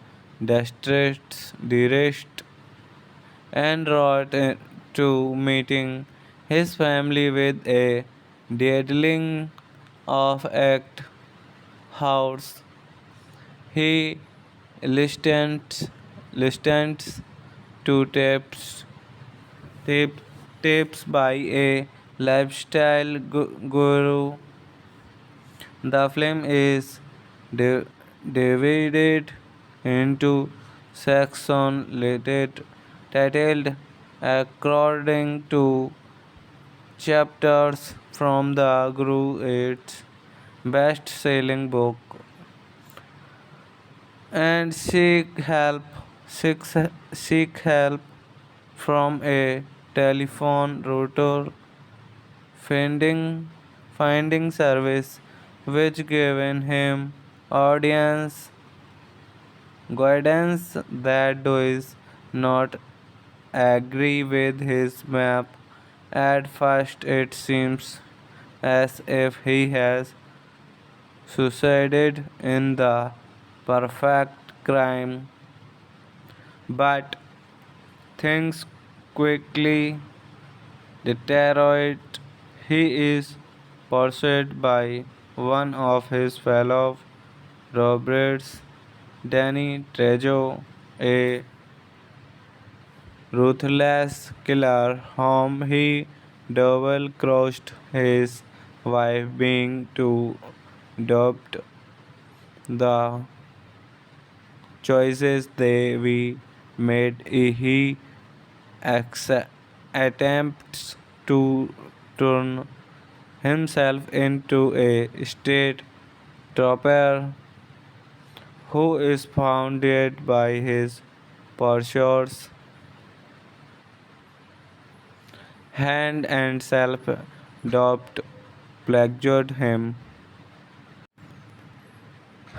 district and route to meeting his family with a deadling of act house. He listens to tip, tips by a lifestyle guru. The film is di- divided into sections titled according to chapters from the Guru its best-selling book and seek, seek help from a telephone router finding service which given him audience guidance that does not agree with his map. At first it seems as if he has succeeded in the perfect crime, But things quickly deteriorate. He is pursued by one of his fellow robbers, Danny Trejo, a ruthless killer whom he double-crossed his wife being to adopt the choices they we made. He attempts to turn himself into a state trooper who is founded by his pursuers hand and self doubt plagued him.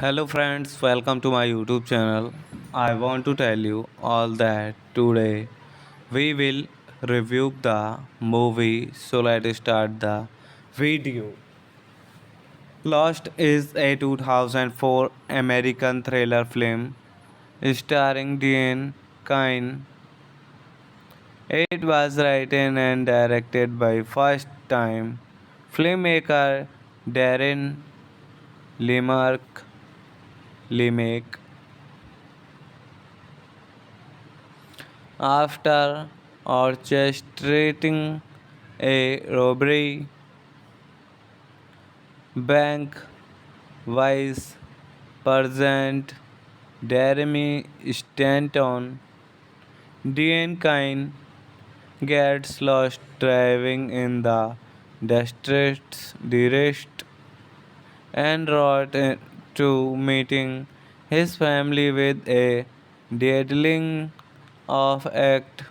Hello friends, welcome to my YouTube channel. I want to tell you all that today we will review the movie, so let's start the video. Lost is a 2004 American thriller film starring Dean Kine. It was written and directed by first-time filmmaker Darren Lemark Lemak. After orchestrating a robbery, bank vice president Jeremy Stanton, Dean Kine gets lost driving in the district and route to meeting his family with a deadling of act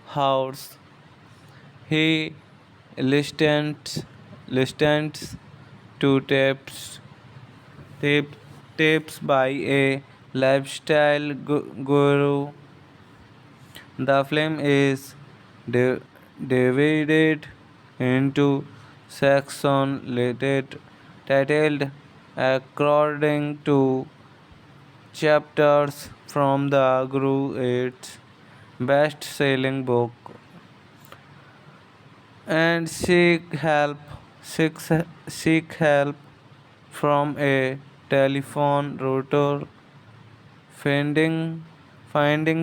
house. He listens to tip, tips by a lifestyle guru. The film is di- divided into sections titled according to chapters from the Guru its best-selling book and seek, seek help from a telephone router finding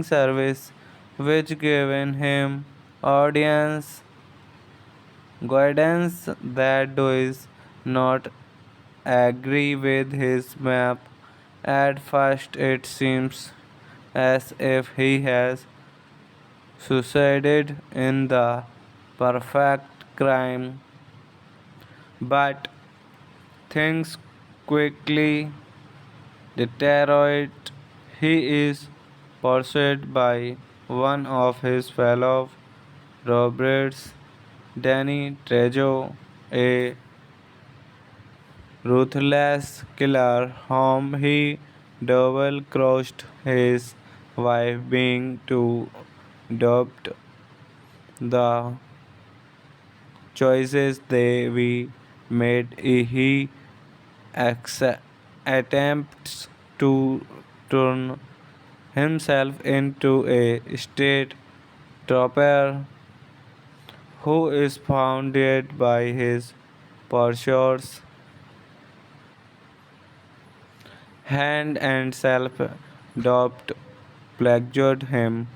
service which given him audience guidance that does not agree with his map. At first it seems as if he has succeeded in the perfect crime, but things quickly deteriorate. He is pursued by one of his fellow robbers, Danny Trejo, a ruthless killer whom he double-crossed his wife being to adopt the choices they we made. He attempts to turn himself into a state trooper who is founded by his pursuers hand and self doubt plagued him.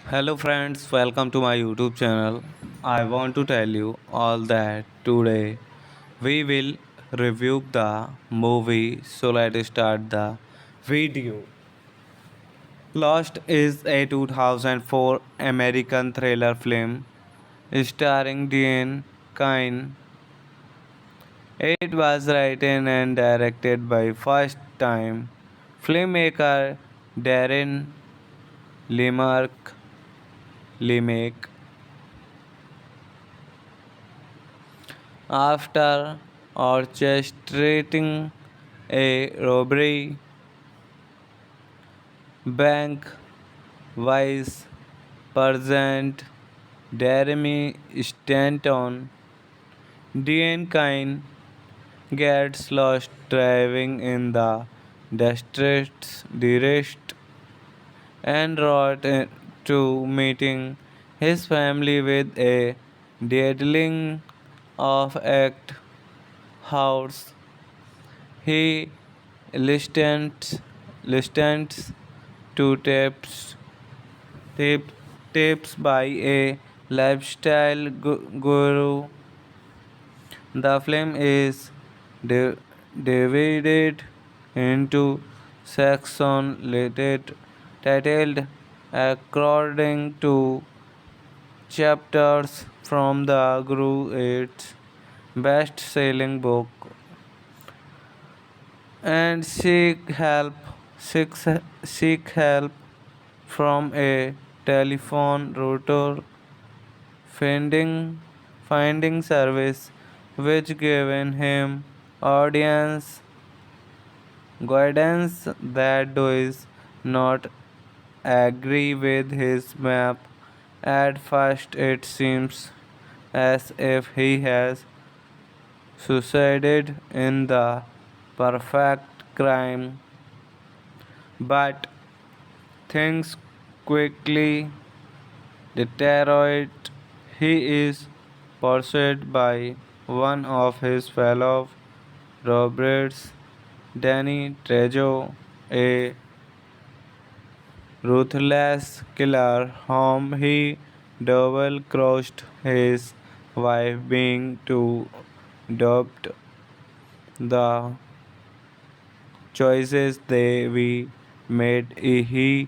Hello friends, welcome to my YouTube channel. I want to tell you all that today we will review the movie, so let's start the video. Lost is a 2004 American thriller film starring Dean Kine. It was written and directed by first-time filmmaker Darren Lemark Lemak. After orchestrating a robbery, bank vice president Jeremy Stanton, Dean Kine gets lost driving in the distressed and wrote to meeting his family with a deadling of act house. He listens to tip, tips by a lifestyle guru. The film is di- divided into sections titled according to chapters from the Guru its best-selling book and seek, seek help from a telephone router finding service which given him audience guidance that does not agree with his map. At first it seems as if he has succeeded in the perfect crime, but things quickly deteriorate. He is pursued by one of his fellow robbers, Danny Trejo, a ruthless killer whom he double crossed his wife being to adopt the choices they we made. He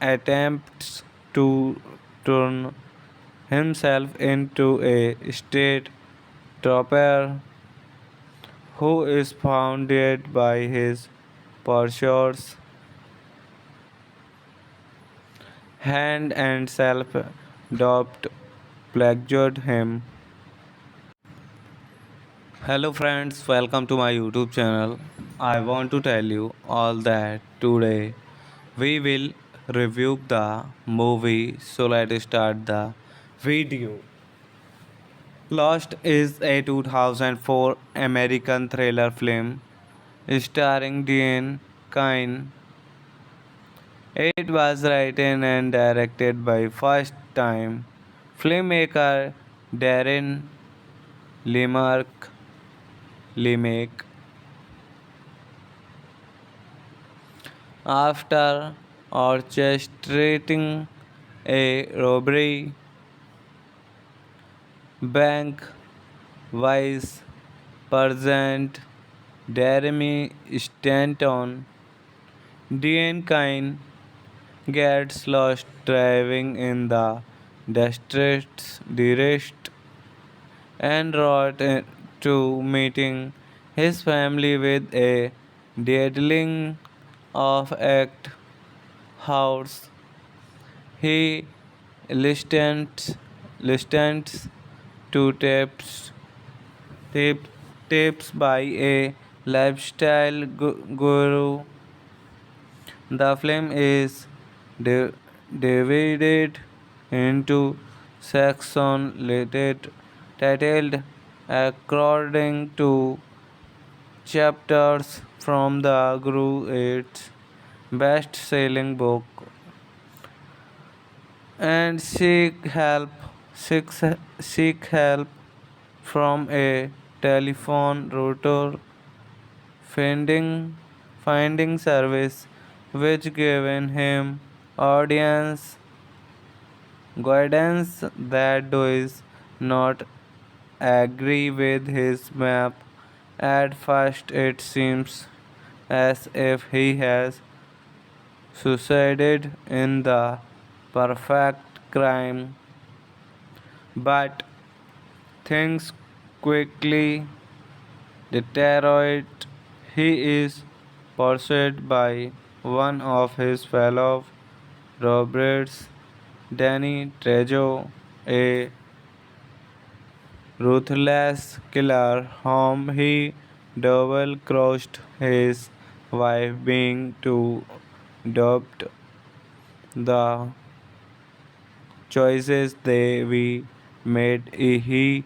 attempts to turn himself into a state trooper who is founded by his pursuers hand and self doubt plagued him. Hello friends, welcome to my YouTube channel. I want to tell you all that today we will review the movie. So let's start the video. Lost is a 2004 American thriller film starring Dean Kine. It was written and directed by first-time filmmaker Darren Lemark Lemake. After orchestrating a robbery, bank vice president Jeremy Stanton, Dean Kine gets lost driving in the distressed and wrote to meeting his family with a deadling of act house. He listens to tip, tips by a lifestyle guru. The film is di- divided into sections titled according to chapters from the Guru its best-selling book and seek, seek help from a telephone router finding service which given him audience guidance that does not agree with his map. At first it seems as if he has succeeded in the perfect crime, but things quickly deteriorate. He is pursued by one of his fellow robbers, Danny Trejo, a ruthless killer whom he double crossed his wife being to adopt the choices they we made. He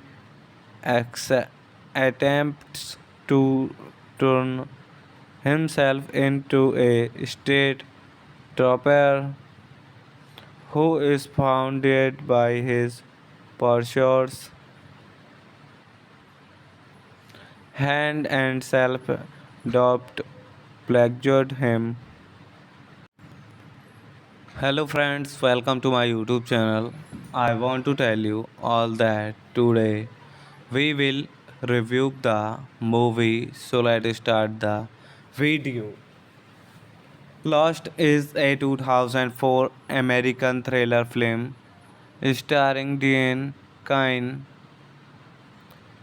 attempts to turn himself into a state trooper who is founded by his pursuers, hand and self-doubt plagued him. Hello friends, welcome to my YouTube channel. I want to tell you all that today we will review the movie, so let's start the video. Lost is a 2004 American thriller film starring Dean Kine.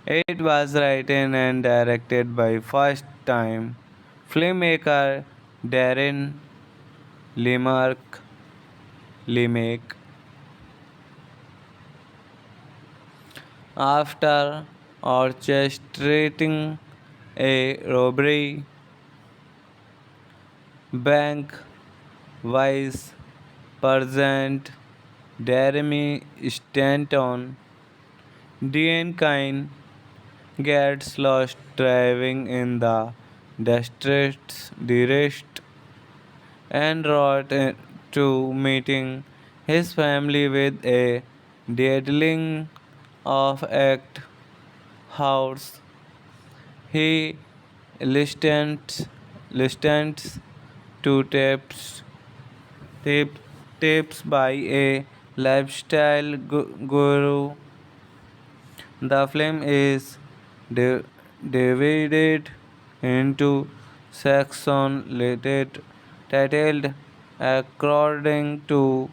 It was written and directed by first-time filmmaker Darren Lemark Lemak. After orchestrating a robbery, bank vice president Jeremy Stanton, Dean Kine gets lost driving in the district and route to meeting his family with a deadling of act house. He listens to tip, tips by a lifestyle guru. The film is di- divided into sections titled according to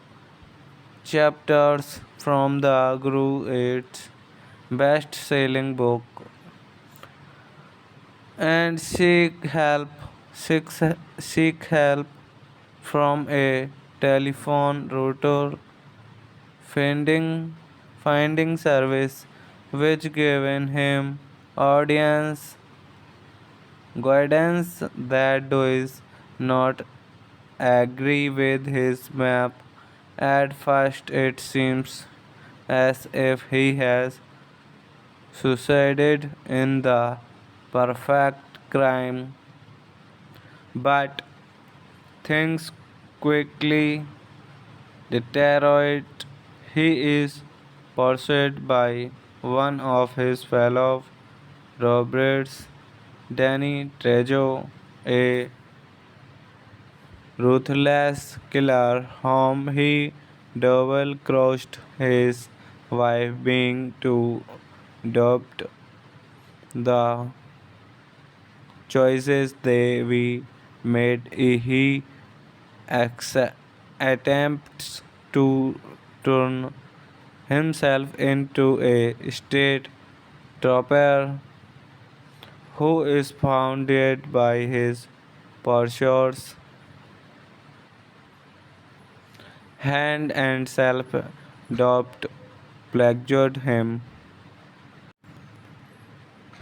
chapters from the Guru its best-selling book and seek, seek help from a telephone router finding service which given him audience guidance that does not agree with his map. At first it seems as if he has succeeded in the perfect crime, but things quickly deteriorate. He is pursued by one of his fellow robbers, Danny Trejo, a ruthless killer whom he double crossed his wife being to adopt the choices they we made. He acce- attempts to turn himself into a state trooper who is founded by his pursuers, hand and self doubt plagued him.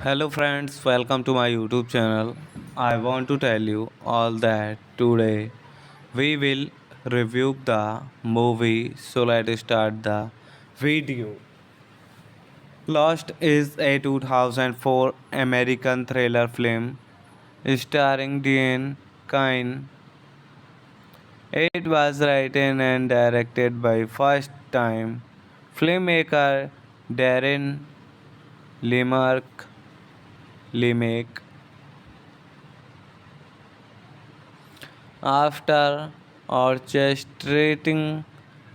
Hello friends, welcome to my YouTube channel. I want to tell you all that today we will review the movie, so let's start the video. Lost is a 2004 American thriller film starring Dean Kine. It was written and directed by first-time filmmaker Darren Lemark Lemak. After orchestrating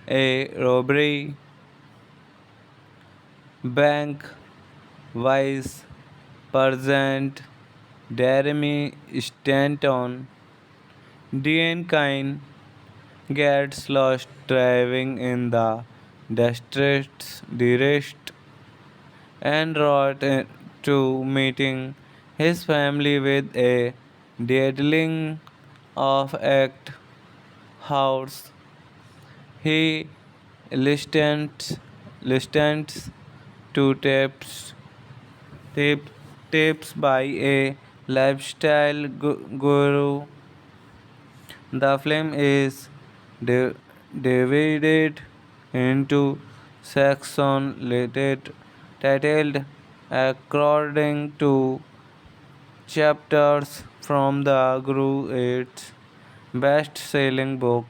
a robbery, bank vice president Jeremy Stanton, Dean Kine gets lost driving in the district and route to meeting his family with a deadling of act house. He listens to tip, tips by a lifestyle guru. The film is di- divided into sections titled according to chapters from the Guru its best-selling book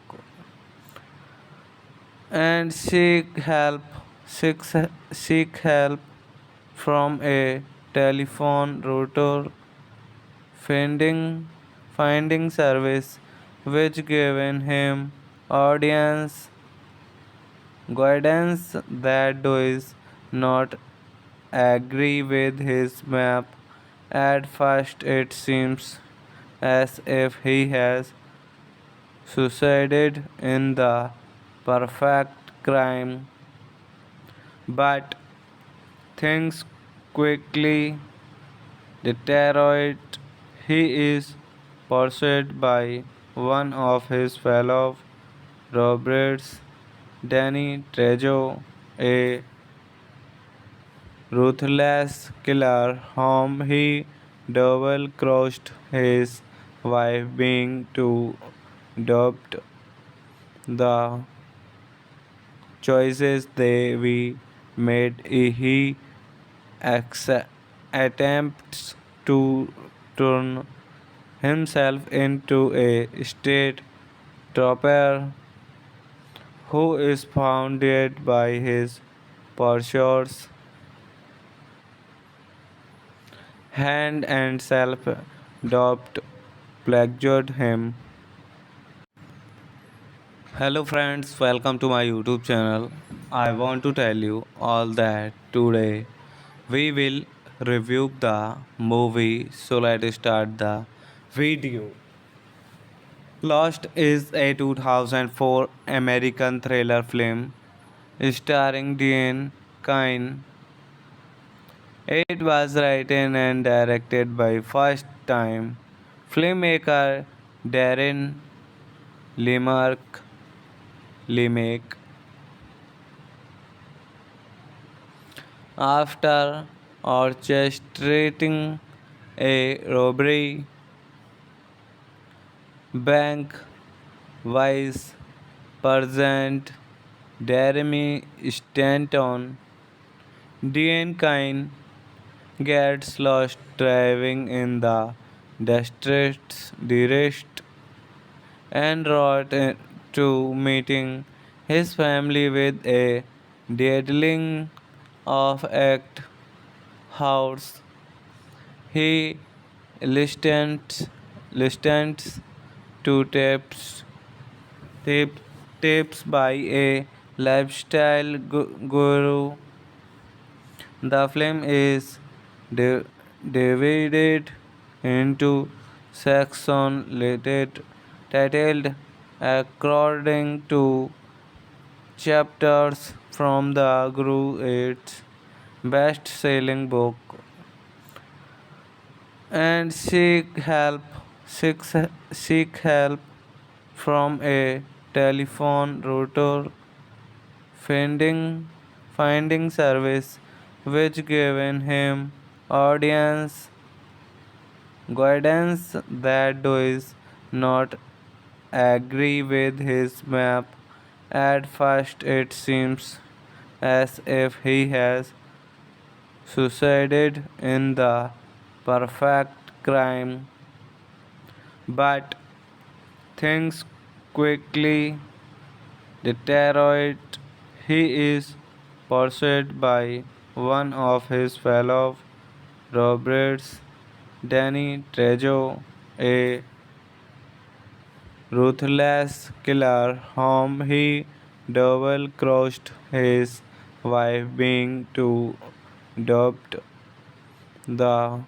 and seek, seek help from a telephone router finding service which given him audience guidance that does not agree with his map. At first it seems as if he has succeeded in the perfect crime, but things quickly deteriorate. He is pursued by one of his fellow robbers, Danny Trejo, a ruthless killer whom he double-crossed his wife being to adopt the choices they we made. He attempts to turn himself into a state trooper who is founded by his pursuers hand and self doubt plagued him. Hello friends, welcome to my YouTube channel. I want to tell you all that today we will review the movie, so let's start the video. Lost is a 2004 American thriller film starring Dean Kine. It was written and directed by first-time filmmaker Darren Lemark Lemak. After orchestrating a robbery, bank vice president Jeremy Stanton, Dean Kine gets lost driving in the distressed and route to meeting his family with a deadling of act house. He listens to tip, tips by a lifestyle guru. The film is di- divided into sections titled according to chapters from the Guru its best-selling book and seek, seek help from a telephone router finding service which given him audience guidance that does not agree with his map. At first it seems as if he has succeeded in the perfect crime, but things quickly deteriorate. He is pursued by one of his fellow robbers, Danny Trejo, a ruthless killer whom he double-crossed his wife being to adopt the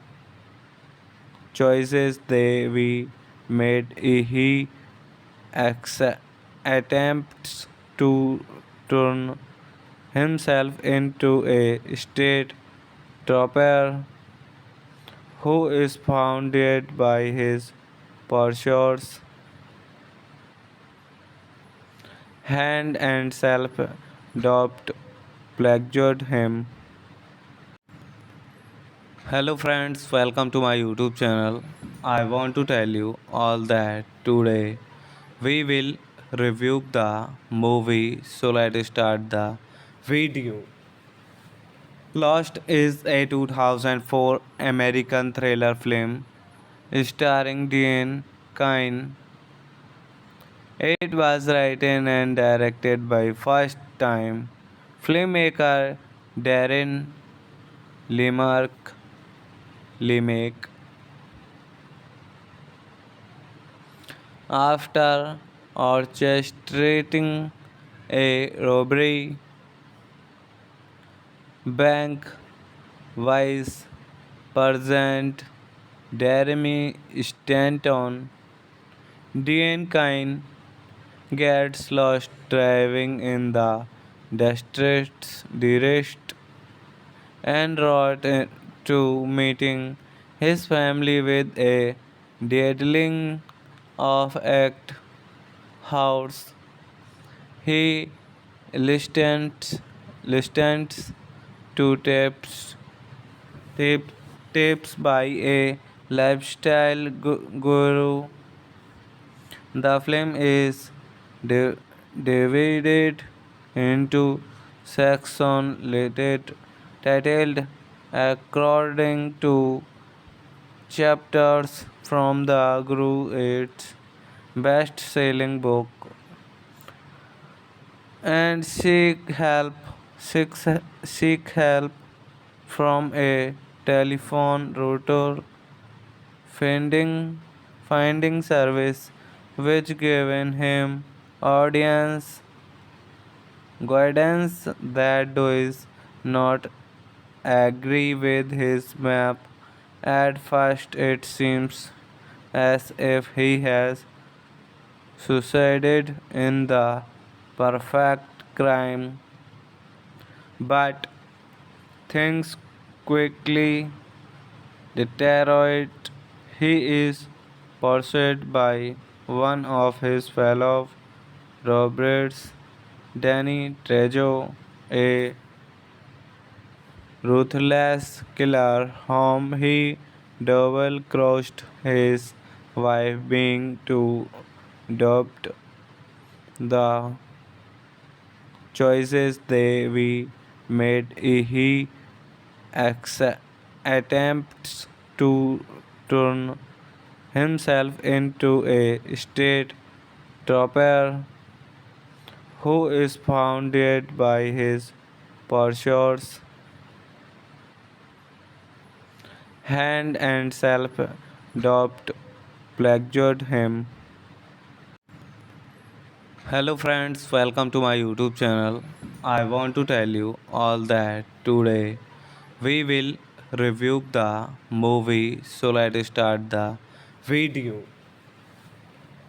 choices they we made. He attempts to turn himself into a state trooper who is founded by his pursuers hand and self doubt plagued him. Hello friends, welcome to my YouTube channel. I want to tell you all that today we will review the movie, so let's start the video. Lost is a 2004 American thriller film starring Dean Kine. It was written and directed by first-time filmmaker Darren Lemark Lemake. After orchestrating a robbery, bank vice president Jeremy Stanton, Dean Kine gets lost driving in the district and route to meeting his family with a deadling of act house. He listens to tip, tips by a lifestyle guru. The film is di- divided into sections titled according to chapters from the Guru its best-selling book and seek, seek help from a telephone router finding service which given him audience guidance that does not agree with his map. At first it seems as if he has succeeded in the perfect crime, but things quickly deteriorate. He is pursued by one of his fellow robbers, Danny Trejo, a ruthless killer whom he double crossed his wife being to adopt the choices they we made. He acce- attempts to turn himself into a state trooper who is founded by his pursuers hand and self doubt plagued him. Hello friends, welcome to my YouTube channel. I want to tell you all that today we will review the movie, so let's start the video.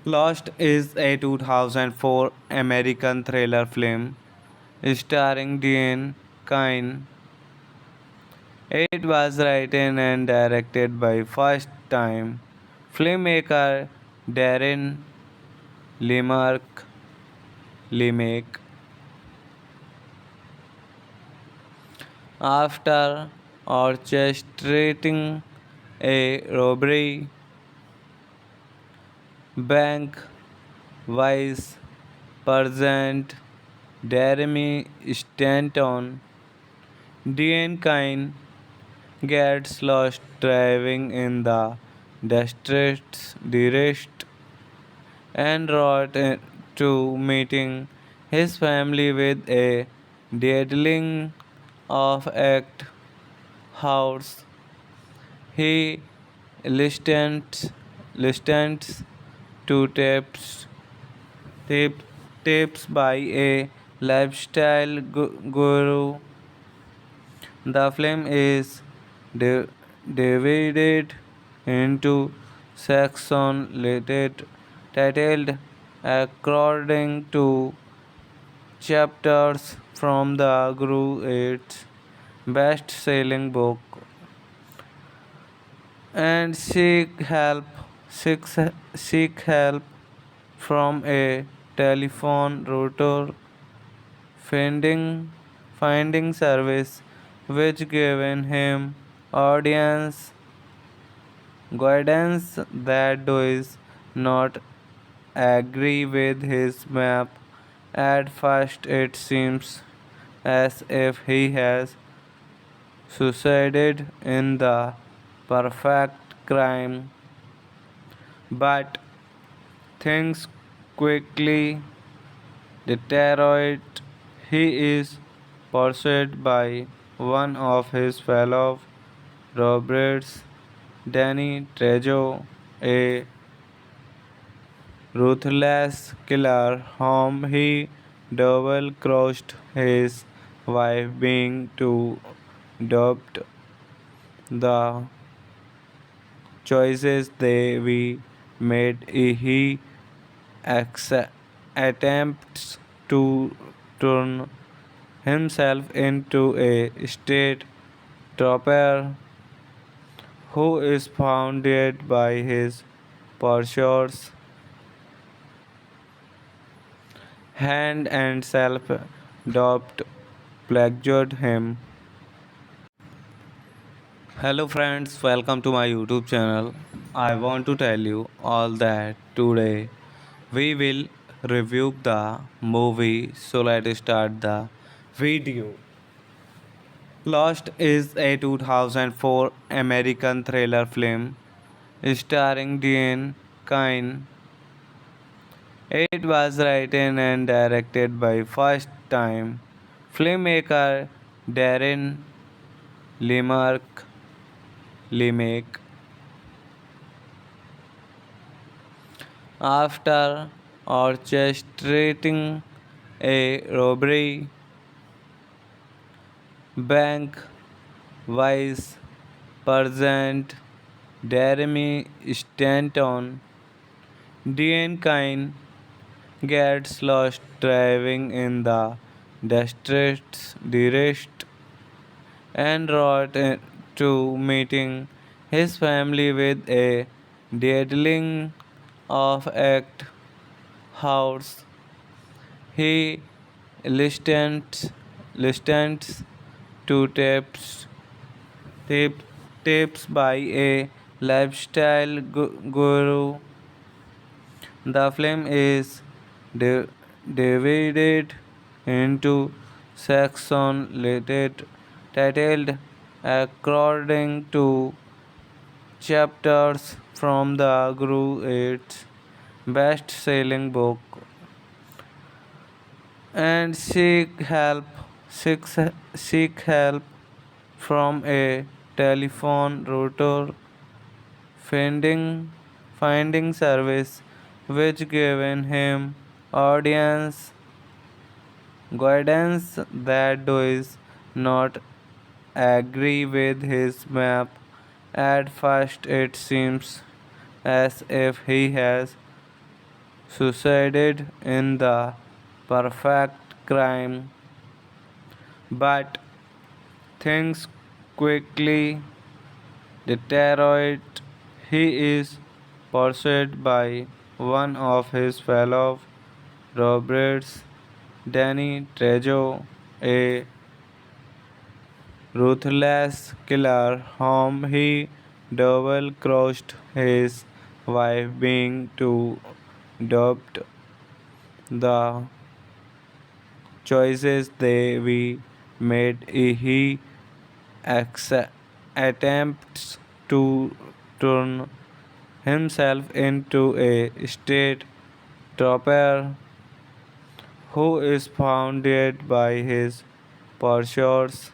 Lost is a 2004 American thriller film starring Dean Kine. It was written and directed by first-time filmmaker Darren Lemark Lemake. After orchestrating a robbery, bank vice president Jeremy Stanton, Dean Kine gets lost driving in the district and route to meeting his family with a deadling of act house. He listens to tip, tips by a lifestyle guru. The film is di- divided into sections titled according to chapters from the Guru its best-selling book and seek, seek help from a telephone router finding service which given him audience guidance that does not agree with his map. At first it seems as if he has succeeded in the perfect crime, But things quickly deteriorate. He is pursued by one of his fellow robbers, Danny Trejo, a ruthless killer whom he double-crossed his wife being to adopt the choices they we made. He attempts to turn himself into a state trooper who is founded by his pursuers hand and self doubt plagued him. Hello friends, welcome to my YouTube channel. I want to tell you all that today we will review the movie, so let's start the video. Lost is a 2004 American thriller film starring Dean Kine. It was written and directed by first-time filmmaker Darren Lemark Lemak. After orchestrating a robbery, bank vice president Jeremy Stanton, Dean Kine gets lost driving in the district and route to meeting his family with a deadling of act house. He listens to tip, tips by a lifestyle guru. The film is di- divided into sections titled according to chapters from the Guru its best-selling book and seek, seek help from a telephone router finding service which given him audience guidance that does not agree with his map. At first it seems as if he has succeeded in the perfect crime, but things quickly deteriorate. He is pursued by one of his fellow robbers, Danny Trejo, a ruthless killer whom he double-crossed his wife being to adopt the choices they we made. He attempts to turn himself into a state trooper who is founded by his pursuers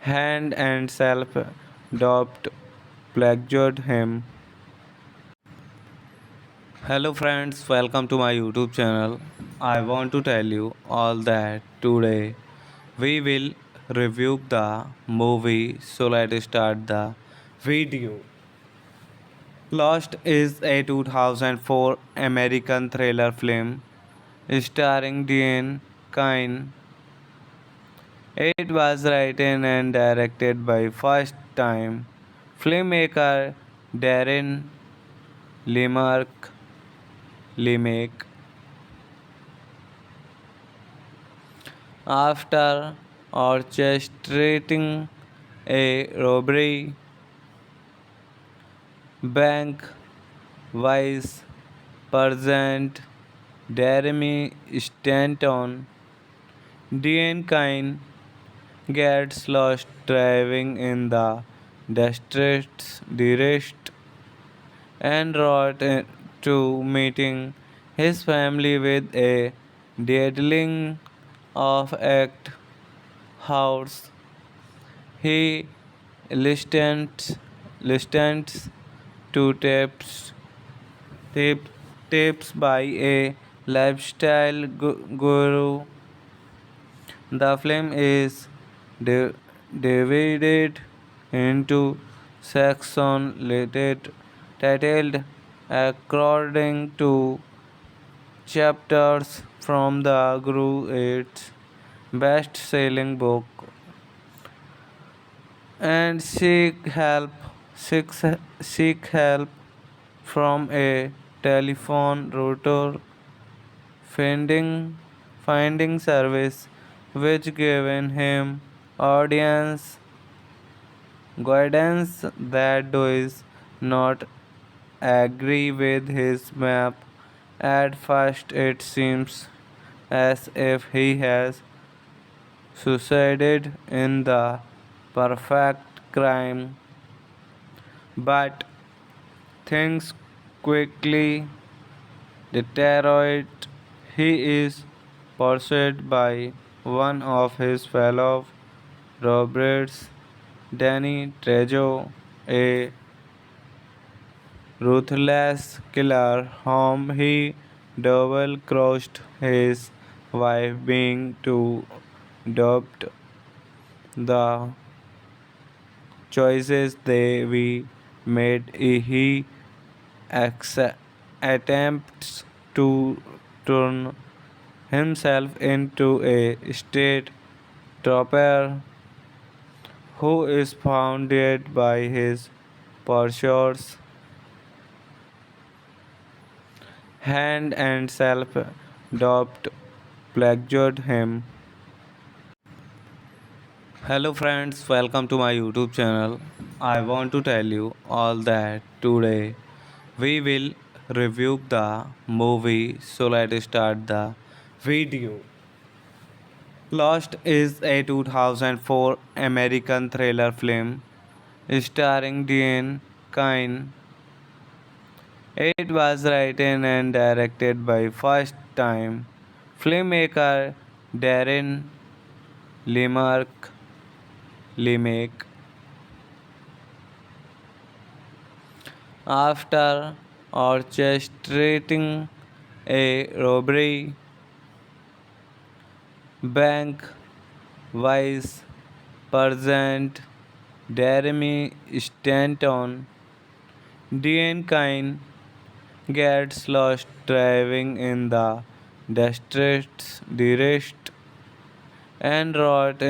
hand and self doubt plagued him. Hello friends, welcome to my YouTube channel. I want to tell you all that today we will review the movie, so let's start the video. Lost is a 2004 American thriller film starring Dean Kine. It was written and directed by first-time filmmaker Darren Lemark Lemak. After orchestrating a robbery, bank vice president Jeremy Stanton, Dean Kine gets lost driving in the distressed and wrote to meeting his family with a deadling of act house. He listens to tip, tips by a lifestyle guru. The film is di- divided into sections titled according to chapters from the Guru, its best-selling book, and seek, seek help from a telephone router finding service which given him audience guidance that does not agree with his map. At first it seems as if he has succeeded in the perfect crime, but things quickly deteriorate. He is pursued by one of his fellow robbers, Danny Trejo, a ruthless killer whom he double-crossed his wife being to adopt the choices they we made. He attempts to turn himself into a state trooper who is founded by his pursuers hand and self doubt plagued him. Hello friends, welcome to my YouTube channel. I want to tell you all that today we will review the movie, so let's start the video. Lost is a 2004 American thriller film starring Dean Kine. It was written and directed by first-time filmmaker Darren Lemark Lemake. After orchestrating a robbery, bank vice president Jeremy Stanton, Dean Kine gets lost driving in the distressed and wrote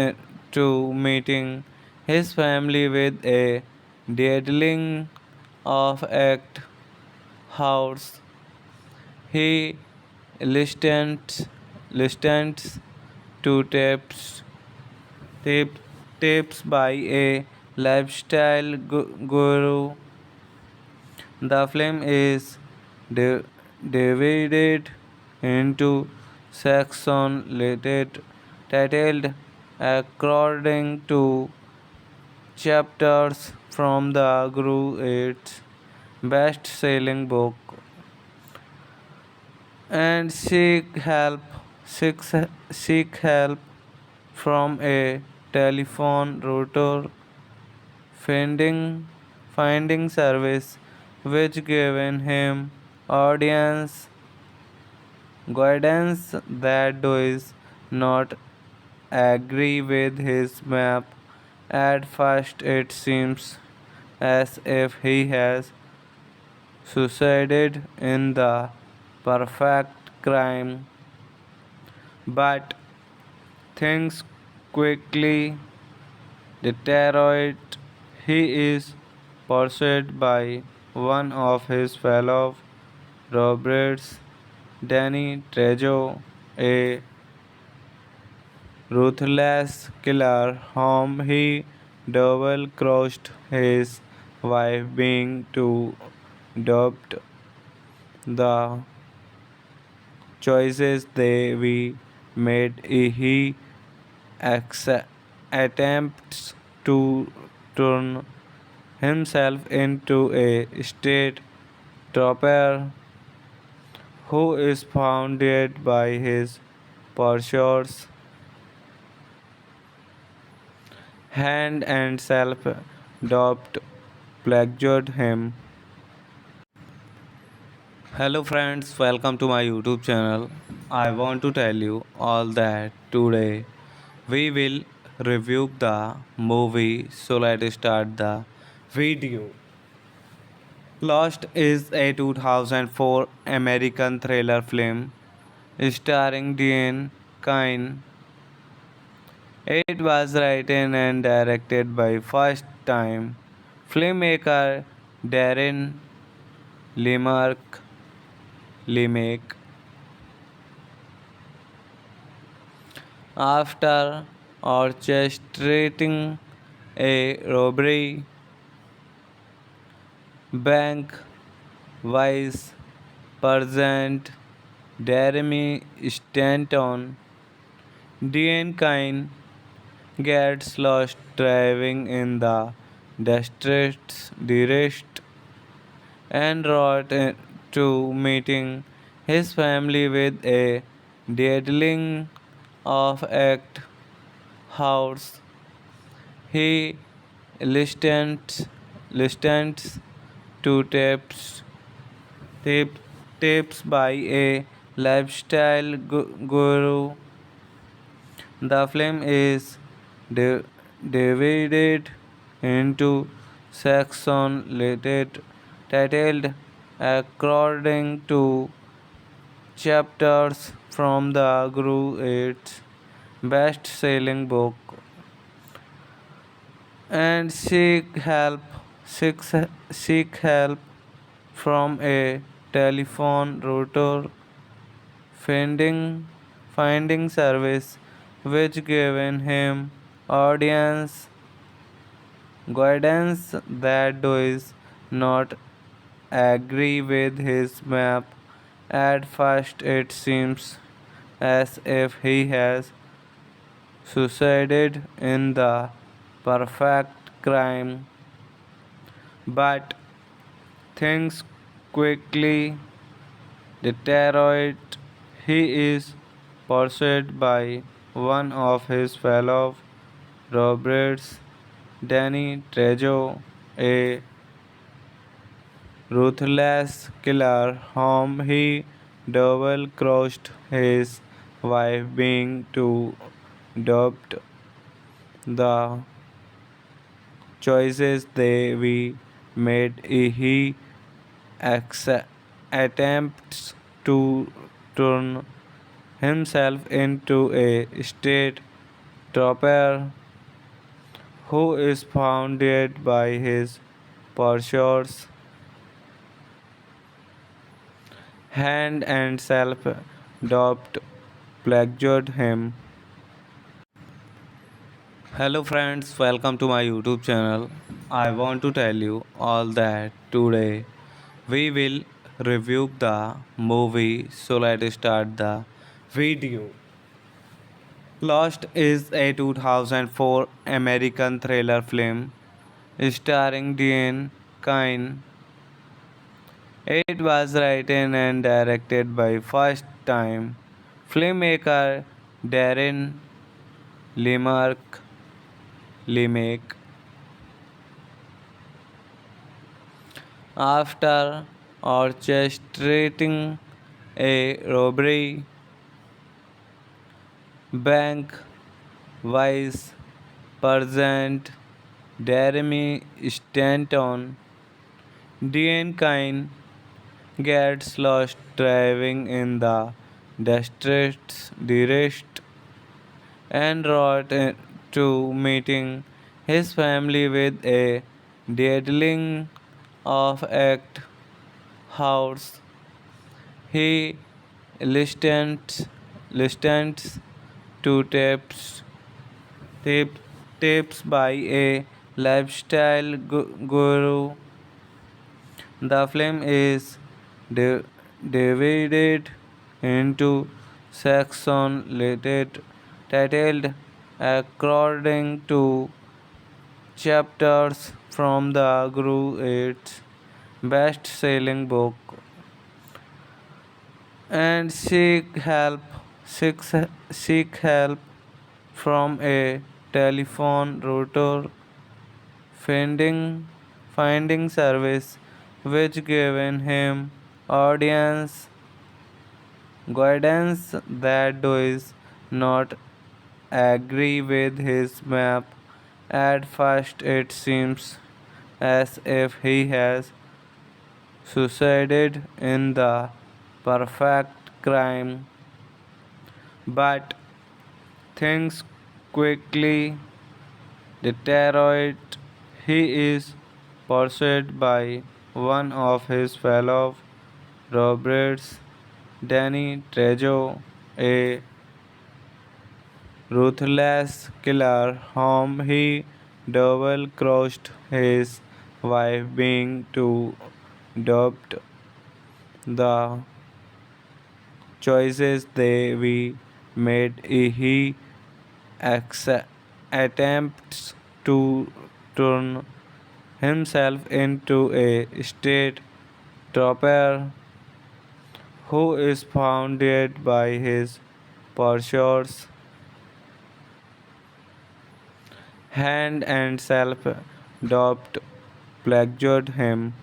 to meeting his family with a deadling of act house. He listens to tip, tips by a lifestyle guru. The film is di- divided into sections titled according to chapters from the Guru, its best-selling book, and seek, seek help from a telephone router finding service which given him audience guidance that does not agree with his map. At first it seems as if he has succeeded in the perfect crime, but things quickly deteriorate. He is pursued by one of his fellow robbers, Danny Trejo, a ruthless killer whom he double-crossed his wife being to adopt the choices they we made. He attempts to turn himself into a state trooper who is founded by his pursuers, hand and self-doubt plagued him. Hello friends, welcome to my YouTube channel. I want to tell you all that today we will review the movie, so let's start the video. Lost is a 2004 American thriller film starring Dean Kine. It was written and directed by first-time filmmaker Darren Lemark Lemak. After orchestrating a robbery, bank vice president Jeremy Stanton, Dean Kine gets lost driving in the district and route to meeting his family with a deadling of act house. He listens to tip, tips by a lifestyle guru. The film is di- divided into sections titled according to chapters from the Guru its best-selling book and seek, seek help from a telephone router finding service which given him audience guidance that does not agree with his map. At first it seems as if he has succeeded in the perfect crime, but things quickly deteriorate. He is pursued by one of his fellow robbers, Danny Trejo, a ruthless killer whom he double crossed his wife being to adopt the choices they we made. He attempts to turn himself into a state trooper who is founded by his pursuers, hand and self-doubt plagued him. Hello friends, welcome to my YouTube channel. I want to tell you all that today we will review the movie, so let's start the video. Lost is a 2004 American thriller film starring Dean Kine. It was written and directed by first-time filmmaker Darren Lemark Lemak. After orchestrating a robbery, bank vice president Jeremy Stanton, Dean Kine gets lost driving in the district and route to meeting his family with a deadling of act house. He listens to tip, tips by a lifestyle guru. The film is di- divided into sections titled according to chapters from the grew its best-selling book and seek help from a telephone router finding service which given him audience guidance that does not agree with his map. At first it seems as if he has succeeded in the perfect crime, but things quickly deteriorate. He is pursued by one of his fellow robbers, Danny Trejo, a ruthless killer whom he double-crossed his wife being to adopt the choices they we made. He acce- attempts to turn himself into a state trooper who is founded by his pursuers hand and self doubt plagued him.